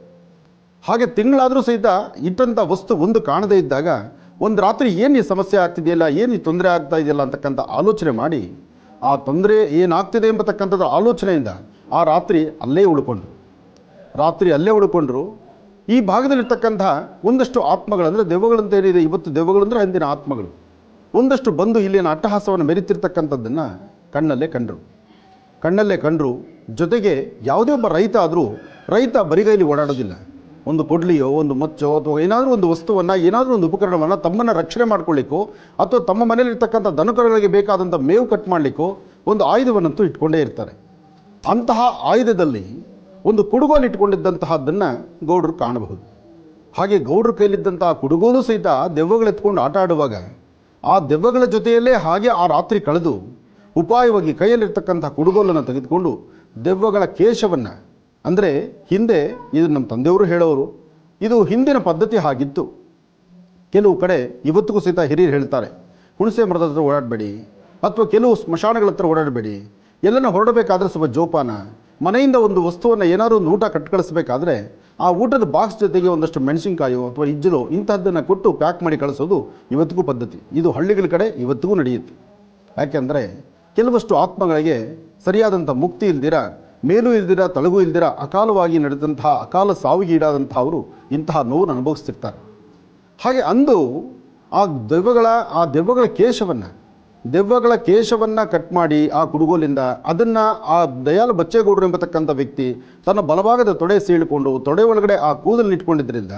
ಹಾಗೆ ತಿಂಗಳಾದರೂ ಸಹಿತ ಇಟ್ಟಂಥ ವಸ್ತು ಒಂದು ಕಾಣದೇ ಇದ್ದಾಗ ಒಂದು ರಾತ್ರಿ ಏನು ಈ ಸಮಸ್ಯೆ ಆಗ್ತಿದೆಯಲ್ಲ, ಏನು ಈ ತೊಂದರೆ ಆಗ್ತಾ ಇದೆಯಲ್ಲ ಅಂತಕ್ಕಂಥ ಆಲೋಚನೆ ಮಾಡಿ ಆ ತೊಂದರೆ ಏನಾಗ್ತಿದೆ ಎಂಬತಕ್ಕಂಥದ್ದು ಆಲೋಚನೆಯಿಂದ ಆ ರಾತ್ರಿ ಅಲ್ಲೇ ಉಳ್ಕೊಂಡ್ರು. ಈ ಭಾಗದಲ್ಲಿರ್ತಕ್ಕಂಥ ಒಂದಷ್ಟು ಆತ್ಮಗಳಂದರೆ ದೆವ್ವಗಳಂತ ಏನಿದೆ, ಇವತ್ತು ದೆವ್ವಗಳಂದರೆ ಅಂದಿನ ಆತ್ಮಗಳು ಒಂದಷ್ಟು ಬಂದು ಇಲ್ಲಿನ ಅಟ್ಟಹಾಸವನ್ನು ಮೆರಿತಿರ್ತಕ್ಕಂಥದ್ದನ್ನು ಕಣ್ಣಲ್ಲೇ ಕಂಡರು. ಜೊತೆಗೆ ಯಾವುದೇ ಒಬ್ಬ ರೈತ ಆದರೂ ರೈತ ಬರಿಗೈಲಿ ಓಡಾಡೋದಿಲ್ಲ. ಒಂದು ಕೊಡ್ಲಿಯೋ ಒಂದು ಮಚ್ಚೋ ಅಥವಾ ಏನಾದರೂ ಒಂದು ವಸ್ತುವನ್ನು, ಏನಾದರೂ ಒಂದು ಉಪಕರಣವನ್ನು ತಮ್ಮನ್ನು ರಕ್ಷಣೆ ಮಾಡ್ಕೊಳ್ಳಿಕ್ಕೋ ಅಥವಾ ತಮ್ಮ ಮನೆಯಲ್ಲಿರ್ತಕ್ಕಂಥ ದನಕರುಗಳಿಗೆ ಬೇಕಾದಂಥ ಮೇವು ಕಟ್ ಮಾಡಲಿಕ್ಕೋ ಒಂದು ಆಯುಧವನ್ನಂತೂ ಇಟ್ಕೊಂಡೇ ಇರ್ತಾರೆ. ಅಂತಹ ಆಯುಧದಲ್ಲಿ ಒಂದು ಕುಡುಗೋಲು ಇಟ್ಕೊಂಡಿದ್ದಂತಹದ್ದನ್ನು ಗೌಡರು ಕಾಣಬಹುದು. ಹಾಗೆ ಗೌಡರ ಕೈಲಿದ್ದಂತಹ ಕುಡುಗೋಲು ಸಹಿತ ದೆವ್ವಗಳೆತ್ಕೊಂಡು ಆಟ ಆಡುವಾಗ ಆ ದೆವ್ವಗಳ ಜೊತೆಯಲ್ಲೇ ಹಾಗೆ ಆ ರಾತ್ರಿ ಕಳೆದು ಉಪಾಯವಾಗಿ ಕೈಯಲ್ಲಿರ್ತಕ್ಕಂಥ ಕುಡುಗೋಲನ್ನು ತೆಗೆದುಕೊಂಡು ದೆವ್ವಗಳ ಕೇಶವನ್ನು, ಅಂದರೆ ಹಿಂದೆ ಇದು ನಮ್ಮ ತಂದೆಯವರು ಹೇಳೋರು, ಇದು ಹಿಂದಿನ ಪದ್ಧತಿ ಹಾಗಿತ್ತು. ಕೆಲವು ಕಡೆ ಇವತ್ತಿಗೂ ಸಹಿತ ಹಿರಿಯರು ಹೇಳ್ತಾರೆ, ಹುಣಸೆ ಮರದ ಹತ್ರ ಓಡಾಡಬೇಡಿ ಅಥವಾ ಕೆಲವು ಸ್ಮಶಾನಗಳ ಹತ್ರ ಓಡಾಡಬೇಡಿ, ಎಲ್ಲನ ಹೊರಡಬೇಕಾದ್ರೆ ಸ್ವಲ್ಪ ಜೋಪಾನ, ಮನೆಯಿಂದ ಒಂದು ವಸ್ತುವನ್ನು ಏನಾದರೂ ಒಂದು ಊಟ ಕಟ್ಕಳಿಸ್ಬೇಕಾದ್ರೆ ಆ ಊಟದ ಬಾಕ್ಸ್ ಜೊತೆಗೆ ಒಂದಷ್ಟು ಮೆಣಸಿನ್ಕಾಯೋ ಅಥವಾ ಇಜ್ಜಲು ಇಂಥದ್ದನ್ನು ಕೊಟ್ಟು ಪ್ಯಾಕ್ ಮಾಡಿ ಕಳಿಸೋದು ಇವತ್ತಿಗೂ ಪದ್ಧತಿ. ಇದು ಹಳ್ಳಿಗಳ ಕಡೆ ಇವತ್ತಿಗೂ ನಡೆಯುತ್ತೆ. ಯಾಕೆಂದರೆ ಕೆಲವಷ್ಟು ಆತ್ಮಗಳಿಗೆ ಸರಿಯಾದಂಥ ಮುಕ್ತಿ ಇಲ್ದಿರ, ಮೇಲೂ ಇಲ್ದಿರ, ತಳಗೂ ಇಲ್ದಿರ ಅಕಾಲವಾಗಿ ನಡೆದಂತಹ ಅಕಾಲ ಸಾವಿಗೆ ಈಡಾದಂಥವರು ಇಂತಹ ನೋವನ್ನು ಅನುಭವಿಸ್ತಿರ್ತಾರೆ. ಹಾಗೆ ಅಂದು ಆ ದೆವ್ವಗಳ ಕೇಶವನ್ನು ಕಟ್ ಮಾಡಿ ಆ ಕುಡುಗೋಲಿಂದ ಅದನ್ನು ಆ ದಯಾಳು ಬಚ್ಚೇಗೌಡರು ಎಂಬತಕ್ಕಂಥ ವ್ಯಕ್ತಿ ತನ್ನ ಬಲಭಾಗದ ತೊಡೆ ಸೀಳಿಕೊಂಡು ತೊಡೆ ಒಳಗಡೆ ಆ ಕೂದಲನ್ನು ಇಟ್ಕೊಂಡಿದ್ದರಿಂದ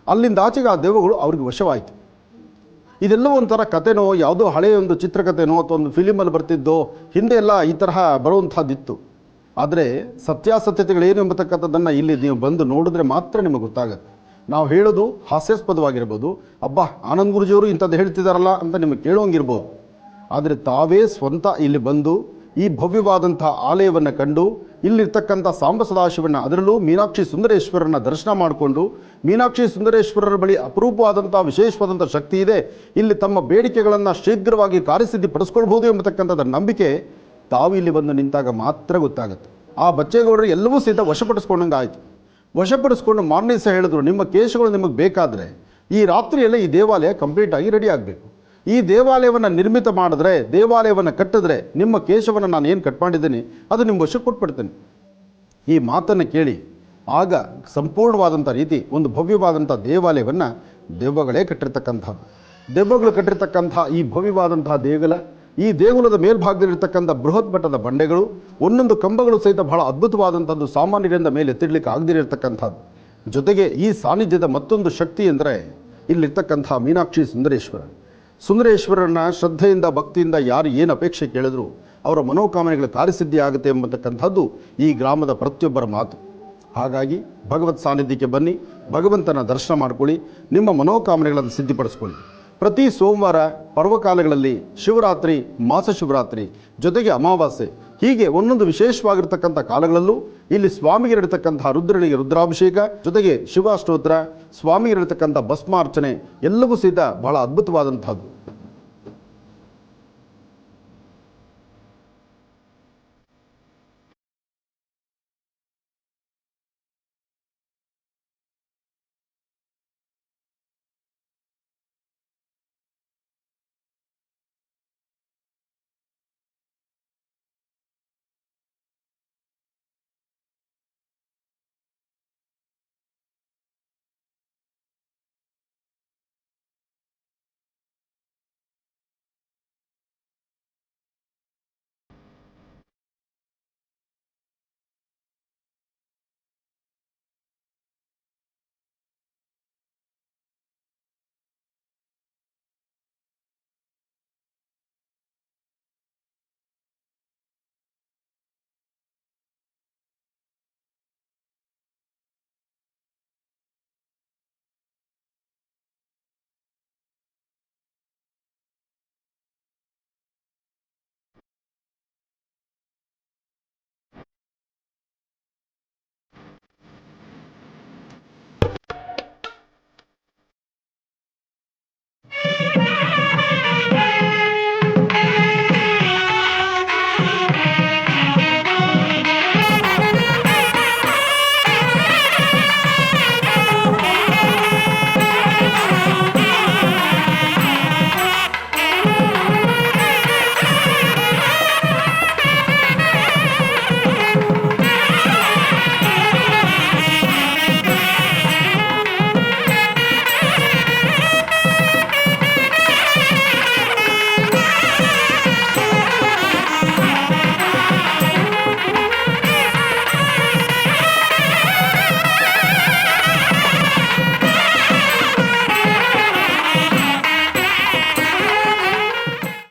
ಅಲ್ಲಿಂದ ಆಚೆಗೆ ಆ ದೆವ್ವಗಳು ಅವ್ರಿಗೆ ವಶವಾಯಿತು. ಇದೆಲ್ಲ ಒಂಥರ ಕಥೆನೋ, ಯಾವುದೋ ಹಳೆಯ ಒಂದು ಚಿತ್ರಕಥೆನೋ ಅಥವಾ ಒಂದು ಫಿಲಿಮಲ್ಲಿ ಬರ್ತಿದ್ದೋ, ಹಿಂದೆ ಎಲ್ಲ ಈ ತರಹ ಬರುವಂಥದ್ದಿತ್ತು. ಆದರೆ ಸತ್ಯಾಸತ್ಯತೆಗಳೇನು ಎಂಬತಕ್ಕಂಥದ್ದನ್ನು ಇಲ್ಲಿ ನೀವು ಬಂದು ನೋಡಿದ್ರೆ ಮಾತ್ರ ನಿಮಗೆ ಗೊತ್ತಾಗುತ್ತೆ. ನಾವು ಹೇಳೋದು ಹಾಸ್ಯಾಸ್ಪದವಾಗಿರ್ಬೋದು, ಅಬ್ಬಾ ಆನಂದ್ ಗುರುಜಿಯವರು ಇಂಥದ್ದು ಹೇಳ್ತಿದ್ದಾರಲ್ಲ ಅಂತ ನಿಮಗೆ ಕೇಳೋಂಗಿರ್ಬೋದು. ಆದರೆ ತಾವೇ ಸ್ವಂತ ಇಲ್ಲಿ ಬಂದು ಈ ಭವ್ಯವಾದಂಥ ಆಲಯವನ್ನು ಕಂಡು ಇಲ್ಲಿರ್ತಕ್ಕಂಥ ಸಾಂಬ ಸದಾಶಿವನ, ಅದರಲ್ಲೂ ಮೀನಾಕ್ಷಿ ಸುಂದರೇಶ್ವರನ ದರ್ಶನ ಮಾಡಿಕೊಂಡು ಮೀನಾಕ್ಷಿ ಸುಂದರೇಶ್ವರರ ಬಳಿ ಅಪರೂಪವಾದಂಥ ವಿಶೇಷವಾದಂಥ ಶಕ್ತಿ ಇದೆ, ಇಲ್ಲಿ ತಮ್ಮ ಬೇಡಿಕೆಗಳನ್ನು ಶೀಘ್ರವಾಗಿ ಕಾರ್ಯಸಿದ್ಧಿ ಪಡಿಸ್ಕೊಳ್ಬೋದು ಎಂಬತಕ್ಕಂಥದ್ದು ನಂಬಿಕೆ ತಾವು ಇಲ್ಲಿ ಬಂದು ನಿಂತಾಗ ಮಾತ್ರ ಗೊತ್ತಾಗುತ್ತೆ. ಆ ಬಚ್ಚೇಗೌಡರು ಎಲ್ಲವೂ ಸಹಿತ ವಶಪಡಿಸ್ಕೊಂಡಂಗೆ ಆಯಿತು. ವಶಪಡಿಸ್ಕೊಂಡು ಮಾರನೇ ದಿವಸ ಹೇಳಿದ್ರು, ನಿಮ್ಮ ಕೇಶಗಳು ನಿಮಗೆ ಬೇಕಾದರೆ ಈ ರಾತ್ರಿಯಲ್ಲೇ ಈ ದೇವಾಲಯ ಕಂಪ್ಲೀಟಾಗಿ ರೆಡಿ ಆಗಬೇಕು. ಈ ದೇವಾಲಯವನ್ನು ನಿರ್ಮಿತ ಮಾಡಿದ್ರೆ, ದೇವಾಲಯವನ್ನು ಕಟ್ಟಿದ್ರೆ ನಿಮ್ಮ ಕೇಶವನ್ನು ನಾನು ಏನು ಕಟ್ ಮಾಡಿದ್ದೀನಿ ಅದು ನಿಮ್ಮ ವಶಕ್ಕೆ ಕೊಟ್ಬಿಡ್ತೇನೆ. ಈ ಮಾತನ್ನು ಕೇಳಿ ಆಗ ಸಂಪೂರ್ಣವಾದಂಥ ರೀತಿ ಒಂದು ಭವ್ಯವಾದಂಥ ದೇವಾಲಯವನ್ನು ದೆವ್ವಗಳೇ ಕಟ್ಟಿರ್ತಕ್ಕಂಥದ್ದು. ದೆವ್ವಗಳು ಕಟ್ಟಿರ್ತಕ್ಕಂಥ ಈ ಭವ್ಯವಾದಂತಹ ಈ ದೇಗುಲದ ಮೇಲ್ಭಾಗದಲ್ಲಿರ್ತಕ್ಕಂಥ ಬೃಹತ್ ಮಟ್ಟದ ಬಂಡೆಗಳು, ಒಂದೊಂದು ಕಂಬಗಳು ಸಹಿತ ಬಹಳ ಅದ್ಭುತವಾದಂಥದ್ದು, ಸಾಮಾನ್ಯರಿಂದ ಮೇಲೆ ಎತ್ತಿಡ್ಲಿಕ್ಕೆ ಆಗದಿರತಕ್ಕಂಥದ್ದು. ಜೊತೆಗೆ ಈ ಸಾನ್ನಿಧ್ಯದ ಮತ್ತೊಂದು ಶಕ್ತಿ ಎಂದರೆ ಇಲ್ಲಿರ್ತಕ್ಕಂಥ ಮೀನಾಕ್ಷಿ ಸುಂದರೇಶ್ವರನ ಶ್ರದ್ಧೆಯಿಂದ ಭಕ್ತಿಯಿಂದ ಯಾರು ಏನು ಅಪೇಕ್ಷೆ ಕೇಳಿದ್ರು ಅವರ ಮನೋಕಾಮನೆಗಳ ಕಾರ್ಯಸಿದ್ಧಿ ಆಗುತ್ತೆ ಎಂಬತಕ್ಕಂಥದ್ದು ಈ ಗ್ರಾಮದ ಪ್ರತಿಯೊಬ್ಬರ ಮಾತು. ಹಾಗಾಗಿ ಭಗವತ್ ಸಾನ್ನಿಧ್ಯಕ್ಕೆ ಬನ್ನಿ, ಭಗವಂತನ ದರ್ಶನ ಮಾಡ್ಕೊಳ್ಳಿ, ನಿಮ್ಮ ಮನೋಕಾಮನೆಗಳನ್ನು ಸಿದ್ಧಿಪಡಿಸ್ಕೊಳ್ಳಿ. ಪ್ರತಿ ಸೋಮವಾರ ಪರ್ವಕಾಲಗಳಲ್ಲಿ ಶಿವರಾತ್ರಿ, ಮಾಸ ಶಿವರಾತ್ರಿ, ಜೊತೆಗೆ ಅಮಾವಾಸ್ಯೆ, ಹೀಗೆ ಒಂದೊಂದು ವಿಶೇಷವಾಗಿರ್ತಕ್ಕಂಥ ಕಾಲಗಳಲ್ಲೂ ಇಲ್ಲಿ ಸ್ವಾಮಿಗಿರತಕ್ಕಂಥ ರುದ್ರನಿಗೆ ರುದ್ರಾಭಿಷೇಕ, ಜೊತೆಗೆ ಶಿವಾಷ್ಟೋತ್ರ, ಸ್ವಾಮಿಗಿರತಕ್ಕಂಥ ಭಸ್ಮಾರ್ಚನೆ ಎಲ್ಲವೂ ಸಹಿತ ಬಹಳ ಅದ್ಭುತವಾದಂಥದ್ದು.